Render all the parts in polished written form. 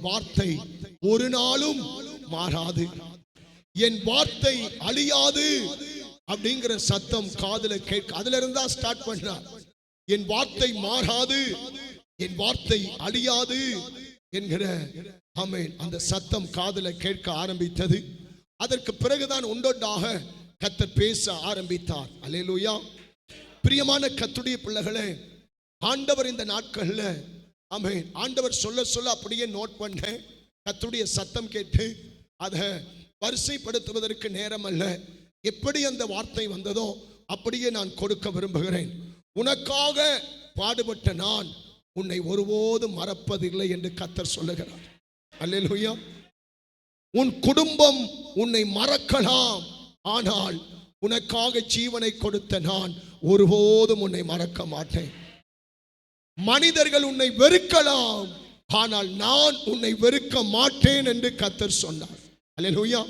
வார்த்தை ஒரு நாளும் மாறாது, என் வார்த்தை அழியாது அப்படிங்கிற சத்தம் காதுல கேட்க. அதுல இருந்தா ஸ்டார்ட் பண்ணார். என் வார்த்தை மாறாது, என் வார்த்தை அழியாது என்கிற ஆமென் அந்த சத்தம் காதுல கேட்க ஆரம்பித்தது. அதற்கு பிறகுதான் ஒன்றொன்றாக கர்த்தர் பேச ஆரம்பித்தார். அல்லேலூயா. பிரியமான கர்த்தருடைய பிள்ளைகளே, ஆண்டவர் இந்த நாட்கள்ல ஆமென் ஆண்டவர் சொல்ல சொல்ல அப்படியே நோட் பண்ண, கர்த்தருடைய சத்தம் கேட்டு அதை வரிசைப்படுத்துவதற்கு நேரம் அல்ல. எப்படி அந்த வார்த்தை வந்ததோ அப்படியே நான் கொடுக்க விரும்புகிறேன். உனக்காக பாடுபட்ட நான் உன்னை ஒருபோதும் மறப்பதில்லை என்று கர்த்தர் சொல்லுகிறார். அல்லேலூயா. உன் குடும்பம் உன்னை மறக்கலாம், ஆனால் உனக்காக ஜீவனை கொடுத்த நான் ஒருபோதும் உன்னை மறக்க மாட்டேன். மனிதர்கள் உன்னை வெறுக்கலாம், ஆனால் நான் உன்னை வெறுக்க மாட்டேன் என்று கர்த்தர் சொன்னார். அல்லேலூயா.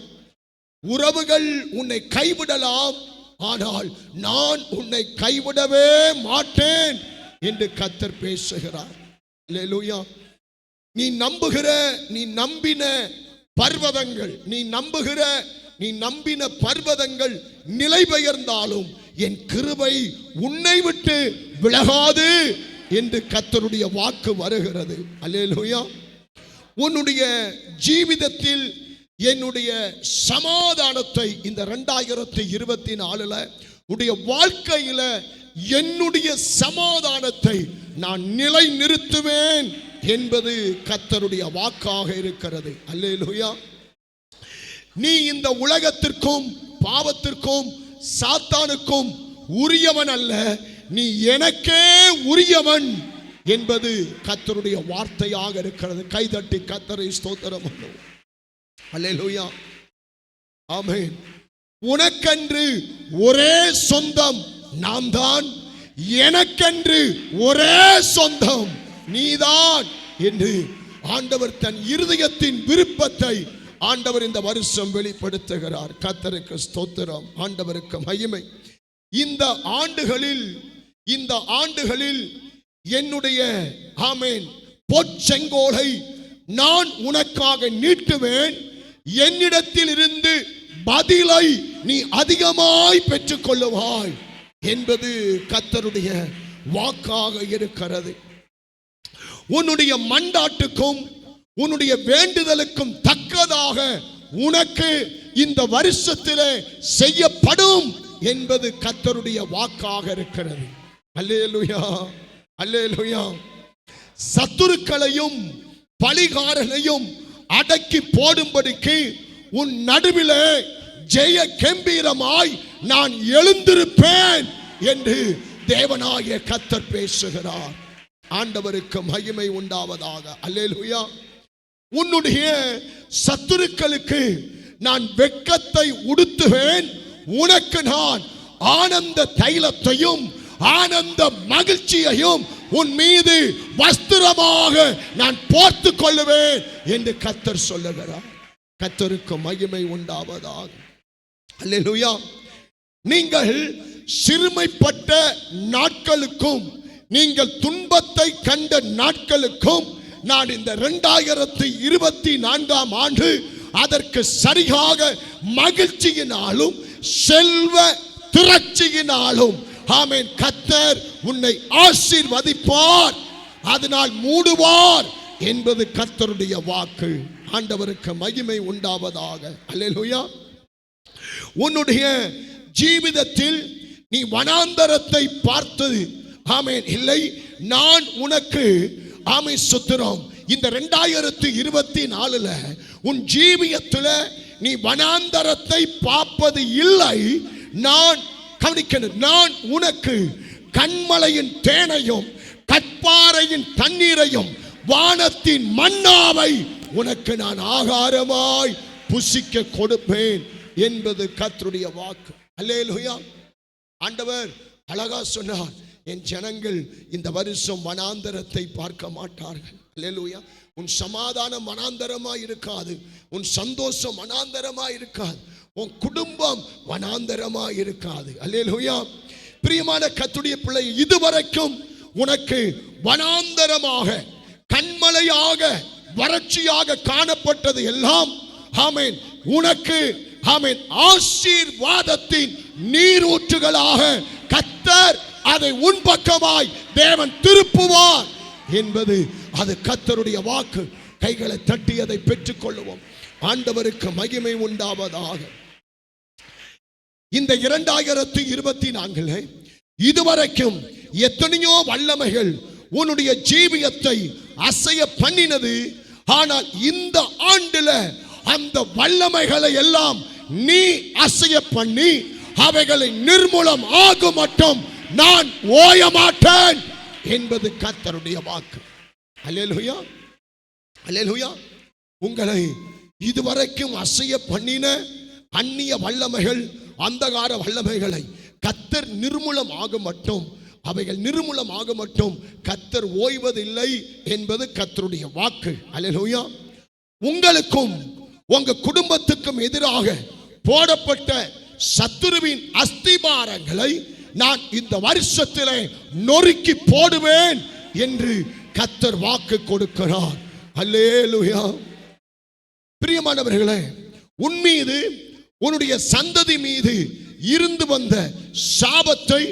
உறவுகள் உன்னை கைவிடலாம், ஆனால் நான் உன்னை கைவிடவே மாட்டேன் என்று கர்த்தர் பேசுகிறார். அல்லேலூயா. நீ நம்புகிற, நீ நம்பின பர்வதங்கள், நீ நம்பின பர்வதங்கள் நிலை பெயர்ந்தாலும் என் கிருபை உன்னை விட்டு விலகாது என்று கர்த்தருடைய வாக்கு வருகிறது. அல்லேலூயா. உன்னுடைய ஜீவிதத்தில் என்னுடைய சமாதானத்தை இந்த 2024 உடைய வாழ்க்கையில என்னுடைய சமாதானத்தை நான் நிலை நிறுத்துவேன் என்பது கர்த்தருடைய வாக்காக இருக்கிறது. அல்லேலூயா. நீ இந்த உலகத்திற்கும் பாவத்திற்கும் சாத்தானுக்கும் உரியவன் அல்ல, நீ எனக்கே உரியவன் என்பது கர்த்தருடைய வார்த்தையாக இருக்கிறது. கைதட்டி கர்த்தரை ஸ்தோத்திரம் பண்ணுவோம். அல்லேலூயா. ஆமென். உனக்கென்று ஒரே சொந்தம் நான் தான், எனக்கென்று ஒரே சொந்தம் நீதான் என்று ஆண்டவர் தன் இருதயத்தின் விருப்பத்தை ஆண்டவர் இந்த வருஷம் வெளிப்படுத்துகிறார். கர்த்தருக்கு ஸ்தோத்திரம், ஆண்டவருக்கு மகிமை. இந்த ஆண்டுகளில் என்னுடைய ஆமென் பொற்செங்கோலை நான் உனக்காக நீட்டுவேன். என்னிடத்தில் இருந்து பதிலை நீ அதிகமாய் பெற்றுக் கொள்ளுவாய் என்பது கர்த்தருடைய வாக்காக இருக்கிறது. உன்னுடைய மண்டாட்டுக்கும் உன்னுடைய வேண்டுதலுக்கும் தக்கதாக உனக்கு இந்த வருஷத்திலே செய்யப்படும் என்பது கர்த்தருடைய வாக்காக இருக்கிறது. அல்லேலூயா. அல்லேலூயா. சத்துருக்களையும் பழிகாரனையும் அடக்கி போடும்படிக்கு உன் நடுவிலே ஜெய கம்பீரமாய் நான் எழுந்திருப்பேன் என்று தேவனாகிய கர்த்தர் பேசுகிறார். ஆண்டவருக்கு மகிமை உண்டாவதாக. அல்லேலூயா. உன்னுடைய சத்துருக்களுக்கு நான் வெட்கத்தை உடுத்துவேன், உனக்கு நான் ஆனந்த தைலத்தையும் ஆனந்த மகிழ்ச்சியையும் உன் மீது வஸ்திரமாக நான் போர்த்துக் கொள்ளுவேன் என்று கர்த்தர் சொல்லுகிறார். கர்த்தருக்கு மகிமை உண்டாவதாக. அல்லேலூயா. நீங்கள் சிறுமைப்பட்ட நாட்களுக்கும் நீங்கள் துன்பத்தை கண்ட நாட்களுக்கும் நான் இந்த 2024 ஆண்டு அதற்கு சரியாக மகிழ்ச்சியினாலும் செல்வ திரட்சியினாலும் ஆமென் கர்த்தர் உன்னை ஆசீர்வதிப்பார், அதனால் மூடுவார் என்பது கர்த்தருடைய வாக்கு. ஆண்டவருக்கு மகிமை உண்டாவதாக. அல்லேலூயா. உன்னுடைய ஜீவிதத்தில் நீ வனாந்தரத்தை பார்த்தது ஆமென் இல்லை, நான் உனக்கு ஆமென் சுத்திரம் இந்த 2024 உன் ஜீவியத்தில் நீ வனாந்தரத்தை பார்ப்பது இல்லை. நான் கவனிக்கணும், நான் உனக்கு கண்மலையின் தேனையும் கற்பாறையின் தண்ணீரையும் வானத்தின் மன்னாவை உனக்கு நான் ஆகாரமாய் புசிக்க கொடுப்பேன் என்பது கர்த்தருடைய வாக்கு. அல்லேலூயா. ஆண்டவர் அழகா சொன்னார், என் ஜனங்கள் இந்த வருஷம் வனாந்தரத்தை பார்க்க மாட்டார்கள். அல்லேலூயா. உன் சமாதானம் வனாந்தரமாய் இருக்காது, உன் சந்தோஷம் வனாந்தரமாய் இருக்காது, உன் குடும்பம் வனாந்தரமாய் இருக்காது. அல்லேலூயா. பிரியமான கர்த்தருடைய பிள்ளை, இதுவரைக்கும் உனக்கு வனாந்தரமாக கண்மலையாக வறட்சியாக காணப்பட்டது எல்லாம் ஆமென் உனக்கு ஆமென் ஆசீர்வாதத்தின் நீரூற்றுகளாக கர்த்தர் அதை உன் பக்கமாய் தேவன் திருப்புவார் என்பது அது கர்த்தருடைய வாக்கு. கைகளை தட்டி அதை பெற்றுக் கொள்ளுவோம். ஆண்டவருக்கு மகிமை உண்டாவதாக. இந்த 2024 இதுவரைக்கும் எத்தனையோ வல்லமைகள் உன்னுடைய ஜீவியத்தை அசைய பண்ணினது. ஆனால் இந்த ஆண்டுல அந்த வல்லமைகளை எல்லாம் நீ அசைய பண்ணி அவைகளை நிர்மூலம் ஆகும் மட்டும் நான் ஓய மாட்டேன் என்பது கர்த்தருடைய வாக்கு. அல்லேலூயா, அல்லேலூயா. உங்களை இதுவரைக்கும் அசைய பண்ணின அந்நிய வல்லமைகள், அந்தகார வல்லமைகளை கர்த்தர் நிர்மூலம் ஆகும் மட்டும், அவைகள் நிர்மூலம் ஆகும் மட்டும் கர்த்தர் ஓய்வதில்லை என்பது கர்த்தருடைய வாக்கு. அல்லேலூயா. உங்களுக்கும் உங்க குடும்பத்துக்கும் எதிராக போடப்பட்ட சத்துருவின் அஸ்திபாரங்களை நான் இந்த வருஷத்திலே நொறுக்கி போடுவேன் என்று கர்த்தர் வாக்கு கொடுக்கிறார். அல்லேலூயா. பிரியமானவர்களே, உன் மீது உன்னுடைய சந்ததி மீது இருந்து வந்த சாபத்தை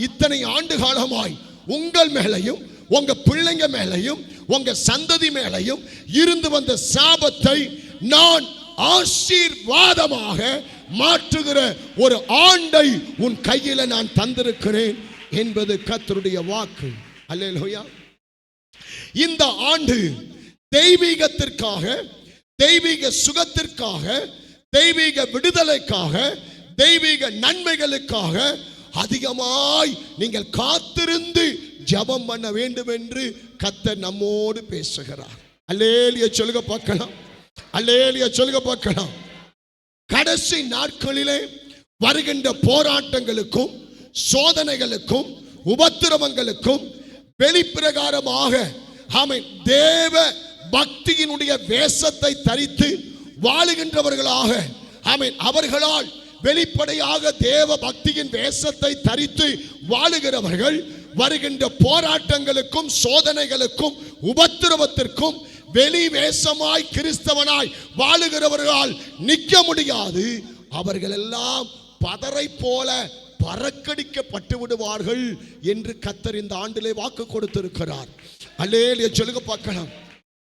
இத்தனை ஆண்டு காலமாய் உங்கள் மேலையும் உங்க பிள்ளைங்க மேலையும் உங்க சந்ததி மேலையும் இருந்து வந்த சாபத்தை நான் ஆசீர்வாதமாக மாற்றுகிற ஒரு ஆண்டை உன் கையில நான் தந்திருக்கிறேன் என்பது கர்த்தருடைய வாக்கு. அல்லேலூயா. இந்த ஆண்டு தெய்வீகத்திற்காக, தெய்வீக சுகத்திற்காக, தெய்வீக விடுதலைக்காக, தெய்வீக நன்மைகளுக்காக அதிகமாய் நீங்கள் காத்திருந்து ஜெபம் பண்ண வேண்டும் என்று கர்த்தர் நம்மோடு பேசுகிறார். அல்லேலூயா சொல்லுங்க பார்க்கலாம். அல்லேலூயா சொல்லுங்க பார்க்கலாம். கடைசி நாட்களிலே வருகின்ற போராட்டங்களுக்கும் சோதனைகளுக்கும் உபத்திரவங்களுக்கும் வெளிப்பிரகாரமாக தேவ பக்தியினுடைய வேஷத்தை தரித்து வாழுகின்றவர்களாக அவர்களால் வெளிப்படையாக தேவ பக்தியின் வேஷத்தை தரித்து வாழுகிறவர்கள் வருகின்ற போராட்டங்களுக்கும் சோதனைகளுக்கும் உபத்திரவத்திற்கும் வெளி வேஷமாய் கிறிஸ்தவனாய் வாழுகிறவர்களால் நிற்க முடியாது. அவர்கள் எல்லாம் பதரை போல பறக்கடிக்கப்பட்டு விடுவார்கள் என்று கர்த்தர் இந்த ஆண்டிலே வாக்கு கொடுத்திருக்கிறார். அல்லேலூயா சொல்லுங்க பார்க்கலாம்.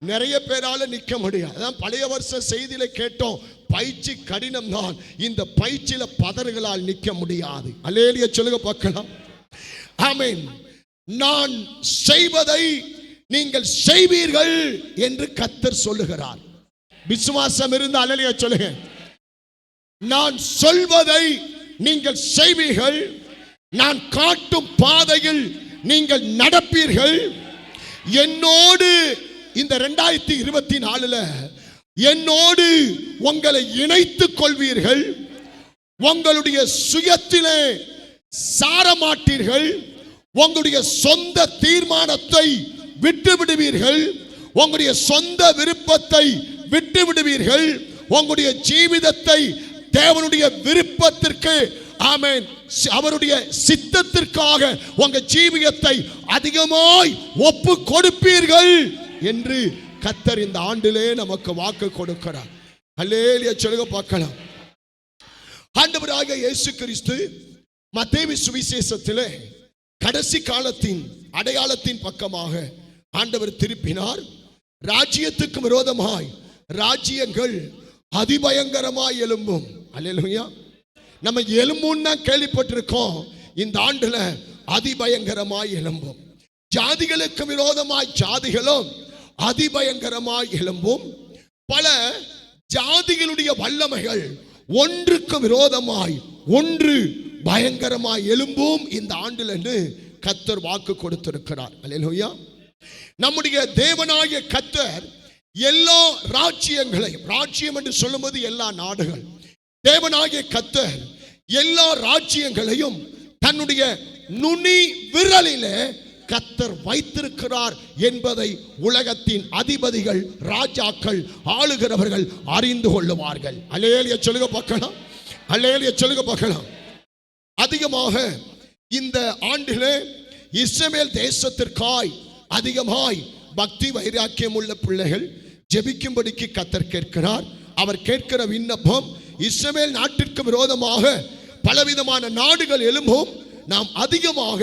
நிறைய பேரால நிற்க முடியாது. அதான் பழைய வருஷ செய்தியில கேட்டோம், பயிற்சி கடினம் தான், இந்த பயிற்சியில பதறுகளால் நிற்க முடியாது. அல்லேலூயா சொல்லுங்க பார்க்கலாம். ஆமென். நான் செய்வதை நீங்கள் செய்வீர்கள் என்று கர்த்தர் சொல்லுகிறார். விசுவாசம் இருந்து அல்லேலூயா சொல்லுங்க. நான் சொல்வதை நீங்கள் செய்வீர்கள், நான் காட்டும் பாதையில் நீங்கள் நடப்பீர்கள். என்னோடு இந்த 2024 என்னோடு உங்களை இணைத்துக் கொள்வீர்கள். உங்களுடைய சுயத்திலே சாரமாட்டீர்கள். உங்களுடைய சொந்த தீர்மானத்தை விட்டு விடுவீர்கள். உங்களுடைய சொந்த விருப்பத்தை விட்டு விடுவீர்கள். உங்களுடைய ஜீவிதத்தை தேவனுடைய விருப்பத்திற்கு ஆமென் அவருடைய சித்தத்திற்காக உங்க ஜீவியத்தை அதிகமாய் ஒப்பு கொடுப்பீர்கள் என்று கர்த்தர் இந்த ஆண்டிலே நமக்கு வாக்கு கொடுக்கிறார். அல்லேலூயா சொல்லுங்க பார்க்கலாம். ஆண்டவராகிய இயேசு கிறிஸ்து மத்தேயு சுவிசேஷத்திலே கடைசி காலத்தின் அடையாளத்தின் பக்கமாக ஆண்டவர் திருப்பினார். ராஜ்யத்துக்கு விரோதமாய் ராஜ்யங்கள் அதிபயங்கரமாய் எழும்பும். அல்லேலூயா. நம்ம எழும்புன்னா கேள்விப்பட்டிருக்கோம். இந்த ஆண்டுல அதிபயங்கரமாய் எழும்பும். ஜாதிகளுக்கு விரோதமாய் ஜாதிகளும் அதிபயங்கரமாய் எழும்பும். பல ஜாதிகளுடைய வல்லமைகள் ஒன்றுக்கு விரோதமாய் ஒன்று பயங்கரமாய் எழும்பும் இந்த ஆண்டில் என்று கர்த்தர் வாக்கு கொடுத்திருக்கிறார். அல்லேலூயா. நம்முடைய தேவனாகிய கர்த்தர் எல்லா ராஜ்யங்களையும், ராஜ்யம் என்று சொல்லும்போது எல்லா நாடுகள், தேவனாகிய கர்த்தர் எல்லா ராஜ்யங்களையும் தன்னுடைய நுனி விரலிலே கர்த்தர் வைத்திருக்கிறார் என்பதை உலகத்தின் அதிபதிகள், ராஜாக்கள், ஆளுகிறவர்கள் அறிந்து கொள்ளுவார்கள். அல்லேலூயா சொல்லுங்க பார்க்கலாம். அல்லேலூயா சொல்லுங்க பார்க்கலாம். அதிகமாக இந்த ஆண்டிலே இஸ்ரவேல் தேசத்திற்காய் அதிகமாய் பக்தி வைராக்கியம் உள்ள பிள்ளைகள் ஜெபிக்கும்படிக்கு கர்த்தர் கேட்கிறார். அவர் கேட்கிற விண்ணப்பம், இஸ்ரவேல் நாட்டிற்கு விரோதமாக பலவிதமான நாடுகள் எழும்பும், நாம் அதிகமாக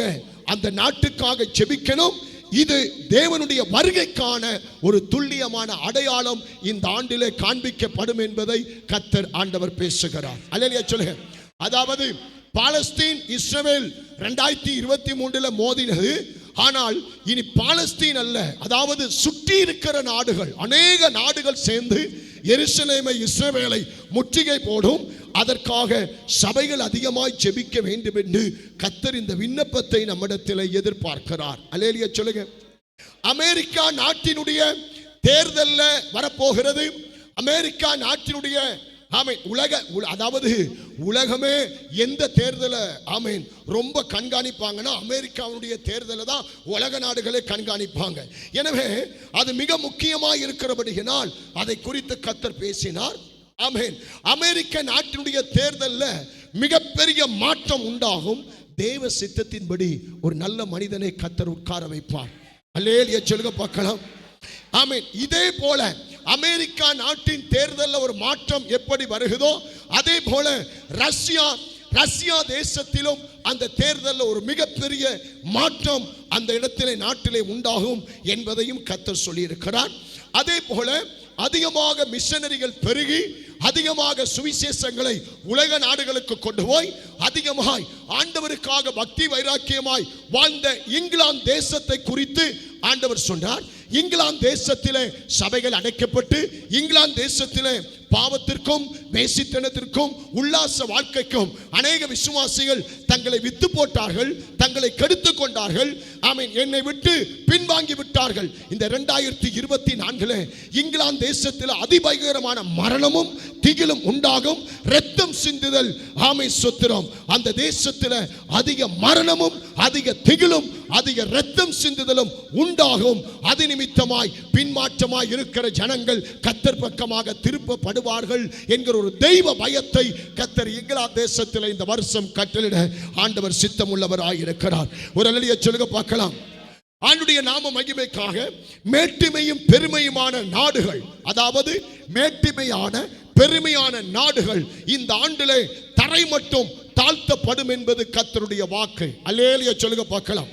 அந்த நாட்டுக்காக ஜெபிக்கணும். இது தேவனுடைய வருகைக்கான ஒரு துல்லியமான அடையாளம் இந்த ஆண்டிலே காண்பிக்கப்படும் என்பதை கர்த்தர் ஆண்டவர் பேசுகிறார். அல்லேலூயா சொல்லுங்க. அதாவது பாலஸ்தீன் இஸ்ரவேல் 2023 மோதினது. ஆனால் இனி பாலஸ்தீன் அல்ல, அதாவது சுற்றி இருக்கிற நாடுகள், அநேக நாடுகள் சேர்ந்து எருசலேமை இஸ்ரவேலை முற்றுகை போடும். அதற்காக சபைகள் அதிகமாய் ஜெபிக்க வேண்டும் என்று கர்த்தர் இந்த விண்ணப்பத்தை நம்மிடத்தில் எதிர்பார்க்கிறார். அல்லேலூயா சொல்லுங்க. அமெரிக்கா நாட்டினுடைய தேர்தல்ல வரப்போகிறது. அமெரிக்கா நாட்டினுடைய அதாவது உலகமே எந்த தேர்தலை ரொம்ப கண்காணிப்பாங்கன்னா அமெரிக்காவுடைய தேர்தலை தான் உலக நாடுகளே கண்காணிப்பாங்க. எனவே அது மிக முக்கியமாக இருக்கிறபடியினால் அதை குறித்து கர்த்தர் பேசினார். அமெரிக்க நாட்டினுடைய தேர்தலில் மிகப்பெரிய மாற்றம் உண்டாகும். தேவ சித்தத்தின்படி ஒரு நல்ல மனிதனை கர்த்தர் உட்கார வைப்பார். அல்லேலூயா சொல்லுங்க பார்க்கலாம். இதே போல அமெரிக்கா நாட்டின் தேர்தலில் ஒரு மாற்றம் எப்படி வருகிறதோ அதே போல ரஷ்யா தேசத்திலும் அந்த தேர்தலில் ஒரு மிகப்பெரிய மாற்றம் அந்த இடத்திலே நாட்டிலே உண்டாகும் என்பதையும் கர்த்தர் சொல்லியிருக்கிறார். அதே போல அதிகமாக மிஷனரிகள் பெருகி அதிகமாக சுவிசேஷங்களை உலக நாடுகளுக்கு கொண்டு போய் அதிகமாய் ஆண்டவருக்காக பக்தி வைராக்கியமாய் வாழ்ந்த இங்கிலாந்து தேசத்தை குறித்து ஆண்டவர் சொன்னார். இங்கிலாந்து தேசத்திலே சபைகள் அடைக்கப்பட்டு இங்கிலாந்து தேசத்திலே பாவத்திற்கும் வேசித்தனத்திற்கும் உல்லாச வாழ்க்கைக்கும் அநேக விசுவாசிகள் தங்களை வித்து போட்டார்கள், தங்களை கெடுத்து கொண்டார்கள். என்னை விட்டு பின்வாங்கி விட்டார்கள். இந்த 2024 இங்கிலாந்து தேசத்தில் அதிபயங்கரமான மரணமும் திகிலும் உண்டாகும். இரத்தம் சிந்துதல் சொத்திரம். அந்த தேசத்தில் அதிக மரணமும் அதிக திகிலும் அதிக இரத்தம் சிந்துதலும் உண்டாகும். அது நிமித்தமாய் பின்மாற்றமாய் இருக்கிற ஜனங்கள் கர்த்தர் பக்கமாக திருப்பப்படுவார்கள் என்கிற ஒரு தெய்வ பயத்தை கர்த்தர் இங்கிலாந்து தேசத்தில் இந்த வருஷம் கட்டளிட ஆண்டவர் சித்தம் உள்ளவராய் இருக்கிறார். ஒரு அல்லேலூயா சொல்லுங்க பார்க்கலாம். ஆண்டுடைய நாம மகிமைக்காக மேட்டிமையும் பெருமையுமான நாடுகள், அதாவது மேட்டிமையான பெருமையான நாடுகள் இந்த ஆண்டிலே தரை மட்டும் தாழ்த்தப்படும் என்பது கர்த்தருடைய வாக்கு. அல்லேலூயா சொல்லுங்க பார்க்கலாம்.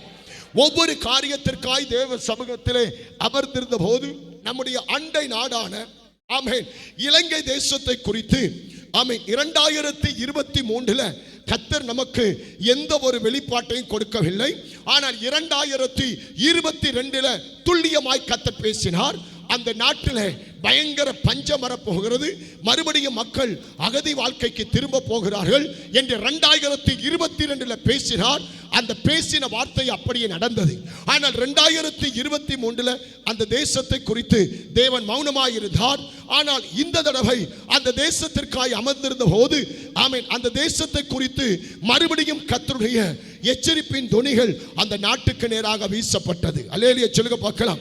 ஒவ்வொரு காரியத்திற்காய் தேவ சமூகத்திலே அமர்ந்திருந்த போது நம்முடைய அண்டை நாடான இலங்கை தேசத்தை குறித்து 2023 கர்த்தர் நமக்கு எந்த ஒரு வெளிப்பாட்டையும் கொடுக்கவில்லை. ஆனால் 2022 துல்லியமாய் கர்த்தர் பேசினார். அந்த நாட்டில் பயங்கர பஞ்சம் வரப்போகிறது, மறுபடியும் மக்கள் அகதி வாழ்க்கைக்கு திரும்ப போகிறார்கள் என்று 2022 பேசினார். அந்த பேசின வார்த்தை அப்படியே நடந்தது. ஆனால் 2023 அந்த தேசத்தை குறித்து தேவன் மௌனமாயிருந்தார். ஆனால் இந்த தடவை அந்த தேசத்திற்காய் அமர்ந்திருந்த போது அந்த தேசத்தை குறித்து மறுபடியும் கர்த்தருடைய எச்சரிப்பின் துணிகள் அந்த நாட்டுக்கு நேராக வீசப்பட்டது. அல்லேலூயா சொல்லுங்க பார்க்கலாம்.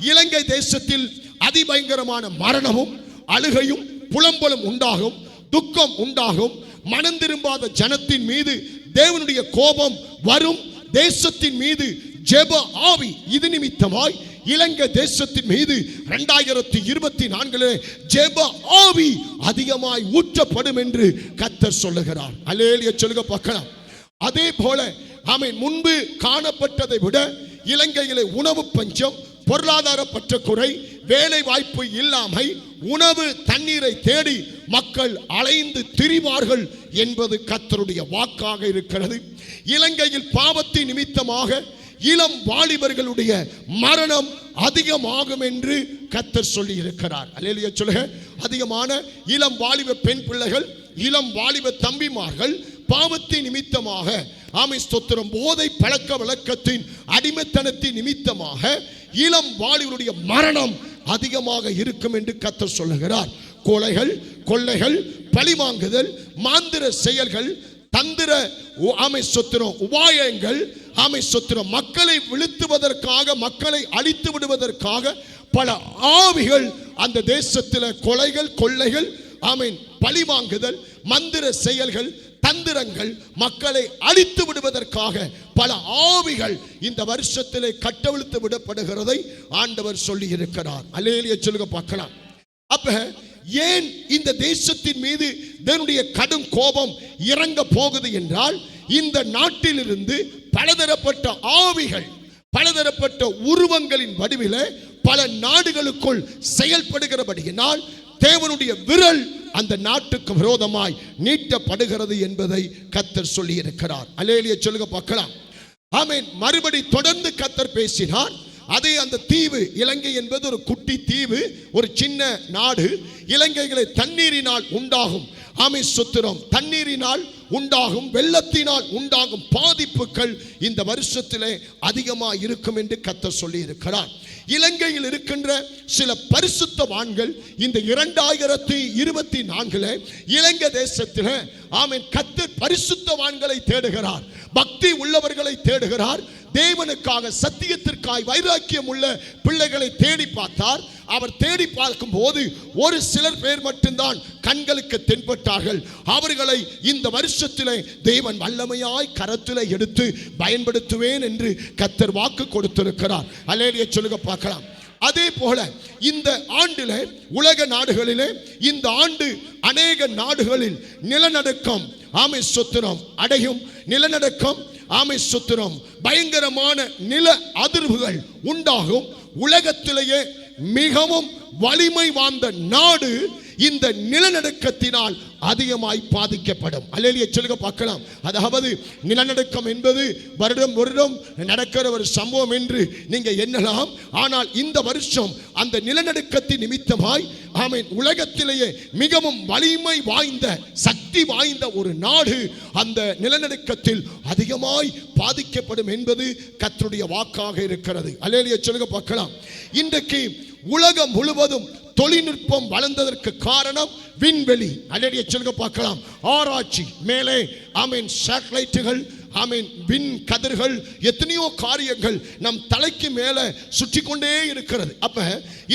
இலங்கை தேசத்தில் அதிபயங்கரமான மரணமும் அழுகையும் புலம்பலும் உண்டாகும், துக்கம் உண்டாகும். மனம் திரும்பாத ஜனத்தின் மீது தேவனுடைய கோபம் வரும். தேசத்தின் மீது ஜெப ஆவி இது நிமித்தமாய் இலங்கை தேசத்தின் மீது 2024 ஜெப ஆவி அதிகமாய் ஊற்றப்படும் என்று கர்த்தர் சொல்லுகிறார். அல்லேலூயா சொல்லுங்க பார்க்கலாம். அதே போல முன்பு காணப்பட்டதை விட இலங்கையிலே உணவு பஞ்சம், பொருளாதார பற்றாக்குறை, வேலை வாய்ப்பு இல்லாமை, உணவு தண்ணீரை தேடி மக்கள் அலைந்து திரிவார்கள் என்பது கர்த்தருடைய வாக்காக இருக்கிறது. இலங்கையில் பாவத்தின் நிமித்தமாக இளம் வாலிபர்களுடைய மரணம் அதிகமாகும் என்று கர்த்தர் சொல்லி இருக்கிறார். அல்லேலூயா சொல்லுங்க. அதிகமான இளம் வாலிப பெண் பிள்ளைகள், இளம் வாலிப தம்பிமார்கள் பாவத்தின் நிமித்தமாக ஸ்தோத்திரம் போதை பழக்க வழக்கத்தின் அடிமைத்தனத்தின் நிமித்தமாக இளம் வாலிபருடைய மரணம் அதிகமாக இருக்கும் என்று கர்த்தர் சொல்லுகிறார். கொலைகள், கொள்ளைகள், பழிவாங்குதல், மாந்திர செயல்கள், தந்திர சொத்திரம் உபாயங்கள், சொத்திரம் மக்களை வீழ்த்துவதற்காக, மக்களை அழித்து விடுவதற்காக பல ஆவிகள் அந்த தேசத்தில் கொலைகள், கொள்ளைகள், பழிவாங்குதல், மந்திர செயல்கள், தந்திரங்கள் மக்களை அழித்து விடுவதற்காக பல ஆவிகள் இந்த வருஷத்திலே கட்டவிழ்த்து விடப்படுகிறதை ஆண்டவர் சொல்லி இருக்கிறார். அல்லேலூயா சொல்லுங்க பார்க்கலாம். அப்ப ஏன் இந்த தேசத்தின் மீது தேவனுடைய கடும் கோபம் இறங்க போகுது என்றால், இந்த நாட்டிலிருந்து பலதரப்பட்ட ஆவிகள் பலதரப்பட்ட உருவங்களின் வடிவிலே பல நாடுகளுக்குள் செயல்படுகிறபடியினால் தேவனுடைய விரல் அந்த நாட்டுக்கு விரோதமாய் நீட்டப்படுகிறது என்பதை கர்த்தர் சொல்லி இருக்கிறார். அல்லேலூயா சொல்லுங்க பார்க்கலாம். ஆமென். மறுபடி தொடர்ந்து கர்த்தர் பேசினார். அதே அந்த தீவு, இலங்கை என்பது ஒரு குட்டி தீவு, ஒரு சின்ன நாடு. இலங்கைகளை தண்ணீரினால் உண்டாகும், ஆமென் ஸ்தோத்திரம், தண்ணீரினால் உண்டாகும், வெள்ளத்தினால் உண்டாகும் பாதிப்புகள் இந்த வருஷத்திலே அதிகமாக இருக்கும் என்று கர்த்தர் சொல்லி இருக்கிறார். இலங்கையில் இருக்கின்ற சில பரிசுத்தவான்கள் இந்த 2024 இலங்கை தேசத்தில் ஆமென் கர்த்தர் பரிசுத்தவான்களை தேடுகிறார், பக்தி உள்ளவர்களை தேடுகிறார். தேவனுக்காக சத்தியத்திற்காய் வைராக்கியம் உள்ள பிள்ளைகளை தேடி பார்த்தார். அவர் தேடி பார்க்கும் போது ஒரு சிலர் பேர் மட்டும்தான் கண்களுக்கு தென்பட்டார்கள். அவர்களை இந்த வருஷத்திலே தேவன் வல்லமையாய் கரத்திலே எடுத்து பயன்படுத்துவேன் என்று கர்த்தர் வாக்கு கொடுத்திருக்கிறார். அல்லேலூயா சொல்லுங்க பார்க்கலாம். அதே போல இந்த ஆண்டிலே உலக நாடுகளிலே இந்த ஆண்டு அநேக நாடுகளில் நிலநடுக்கம், ஆமென் ஸ்தோத்திரம், அடையும் நிலநடுக்கம், ஆமென் ஸ்தோத்திரம், பயங்கரமான நில அதிர்வுகள் உண்டாகும். உலகத்திலேயே மிகவும் வலிமை வாய்ந்த நாடு இந்த நிலநடுக்கத்தினால் அதிகமாய் பாதிக்கப்படும். அல்லேலூயா சொல்லுங்க பார்க்கலாம். அதாவது நிலநடுக்கம் என்பது வருடம் வருடம் நடக்கிற ஒரு சம்பவம் என்று நீங்க எண்ணலாம். ஆனால் இந்த வருஷம் அந்த நிலநடுக்கத்தின் நிமித்தமாய் ஆமென் உலகத்திலேயே மிகவும் வலிமை வாய்ந்த சக்தி வாய்ந்த ஒரு நாடு அந்த நிலநடுக்கத்தில் அதிகமாய் பாதிக்கப்படும் என்பது கர்த்தருடைய வாக்காக இருக்கிறது. அல்லேலூயா சொல்லுங்க பார்க்கலாம். இன்றைக்கு உலகம் முழுவதும் தொழில்நுட்பம் வளர்ந்ததற்கு காரணம் விண்வெளி. அல்லேலூயா சொல்லுங்க பார்க்கலாம். ஆராய்ச்சி, மேலே ஆமென் சேட்டலைட்டுகள், ஆமென் விண் கதிர்கள், எத்தனையோ காரியங்கள் நம் தலைக்கு மேலே சுற்றி கொண்டே இருக்கிறது. அப்ப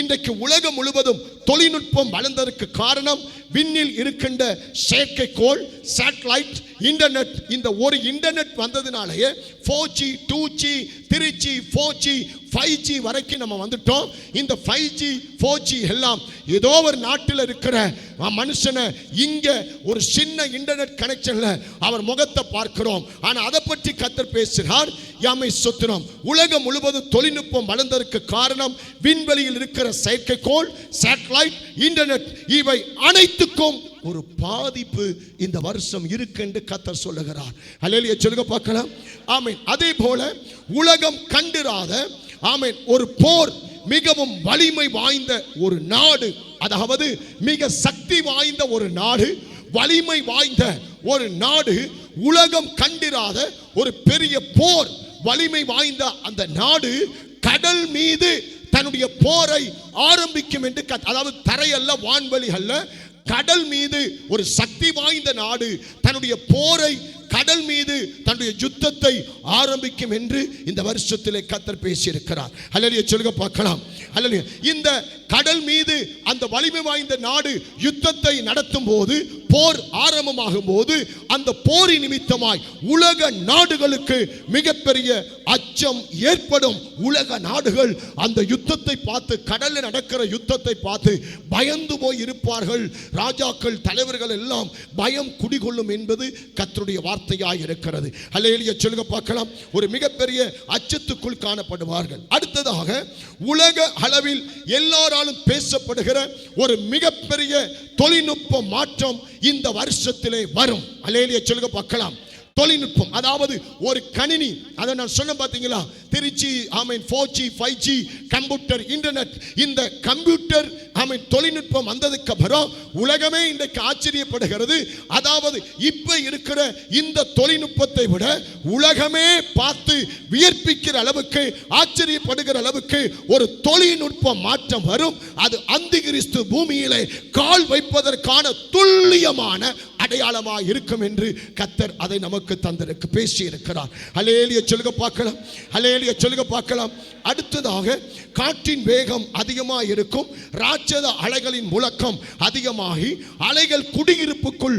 இன்றைக்கு உலகம் முழுவதும் தொழில்நுட்பம் வளர்ந்ததற்கு காரணம் விண்ணில் இருக்கின்ற செயற்கைக்கோள், சேட்டலைட், இன்டர்நெட். இந்த ஒரு internet வந்ததினாலேயே 4G 2G 3G 4G 5G வரைக்கும் நம்ம வந்துட்டோம். இந்த 5G 4G எல்லாம் ஏதோ ஒரு நாட்டில் இருக்கிற மனுஷனை இங்க ஒரு சின்ன இன்டர்நெட் கனெக்ஷன்ல அவர் முகத்தை பார்க்கிறோம். ஆனா அதை பற்றி கர்த்தர் பேசுகிறார். யாமை சொத்திரம். உலகம் முழுவதும் தொழில்நுட்பம் வளர்ந்ததற்கு காரணம் விண்வெளியில் இருக்கிற செயற்கைக்கோள், சேட்டலைட், இன்டர்நெட், இவை அனைத்துக்கும் ஒரு பாதிப்பு இந்த வருஷம் இருக்கு என்று கர்த்தர் சொல்லுகிறார். அல்லேலூயா சொல்லுங்க பார்க்கலாம். ஆமென். அதே போல உலகம் கண்டிராத ஆமென் ஒரு போர், மிகவும் வலிமை வாய்ந்த ஒரு நாடு, அதாவது மிக சக்தி வாய்ந்த ஒரு நாடு, வலிமை வாய்ந்த ஒரு நாடு, உலகம் கண்டிராத ஒரு பெரிய போர், வலிமை வாய்ந்த அந்த நாடு கடல் மீது தன்னுடைய போரை ஆரம்பிக்கும் என்று, அதாவது தரையல்ல, வான்வெளி அல்ல, கடல் மீது ஒரு சக்தி வாய்ந்த நாடு தன்னுடைய போரை கடல் மீது தன்னுடைய யுத்தத்தை ஆரம்பிக்கும் என்று இந்த வருஷத்திலே கர்த்தர் பேசியிருக்கிறார். அல்லேலூயா சொல்லுங்க பார்க்கலாம். அல்லேலூயா. இந்த கடல் மீது அந்த வலிமை வாய்ந்த நாடு யுத்தத்தை நடத்தும் போது, போர் ஆரம்பமாகும் போது, அந்த போரின் நிமித்தமாய் உலக நாடுகளுக்கு மிகப்பெரிய அச்சம் ஏற்படும். உலக நாடுகள் அந்த யுத்தத்தை பார்த்து, கடலில் நடக்கிற யுத்தத்தை பார்த்து பயந்து போய் இருப்பார்கள். ராஜாக்கள், தலைவர்கள் எல்லாம் பயம் குடிகொள்ளும் என்பது கர்த்தருடைய வார்த்தையாய் இருக்கிறது. அல்லேலூயா சொல்லுங்க பார்க்கலாம். ஒரு மிகப்பெரிய அச்சத்துக்குள் காணப்படுவார்கள். அடுத்ததாக உலக அளவில் எல்லாராலும் பேசப்படுகிற ஒரு மிகப்பெரிய தொழில்நுட்ப மாற்றம் இந்த வருஷத்திலே வரும். அல்லேலூயா சொல்லுங்க பார்க்கலாம். தொழில்நுட்பம், அதாவது ஒரு கணினி, அதை நான் சொன்ன பார்த்தீங்களா, 3G, ஆமென் 4G 5G, கம்ப்யூட்டர், இன்டர்நெட். இந்த கம்ப்யூட்டர் ஆமென் தொழில்நுட்பம் வந்ததுக்கு அப்புறம் உலகமே இன்றைக்கு ஆச்சரியப்படுகிறது. அதாவது இப்ப இருக்கிற இந்த தொழில்நுட்பத்தை விட உலகமே பார்த்து வியர்ப்பிக்கிற அளவுக்கு, ஆச்சரியப்படுகிற அளவுக்கு ஒரு தொழில்நுட்ப மாற்றம் வரும். அது அந்திகிறிஸ்து பூமியிலே கால் வைப்பதற்கான துல்லியமான அடையாளமாக இருக்கும் என்று கர்த்தர் அதை நமக்கு தந்திருக்கு பேசி இருக்கிறார். ஹல்லேலூயா சொல்லுங்க பார்க்கலாம். ஹல்லேலூயா சொல்லுங்க பார்க்கலாம். அடுத்ததாக காற்றின் வேகம் அதிகமாக இருக்கும், ராட்சத அலைகளின் முழக்கம் அதிகமாகி அலைகள் குடியிருப்புக்குள்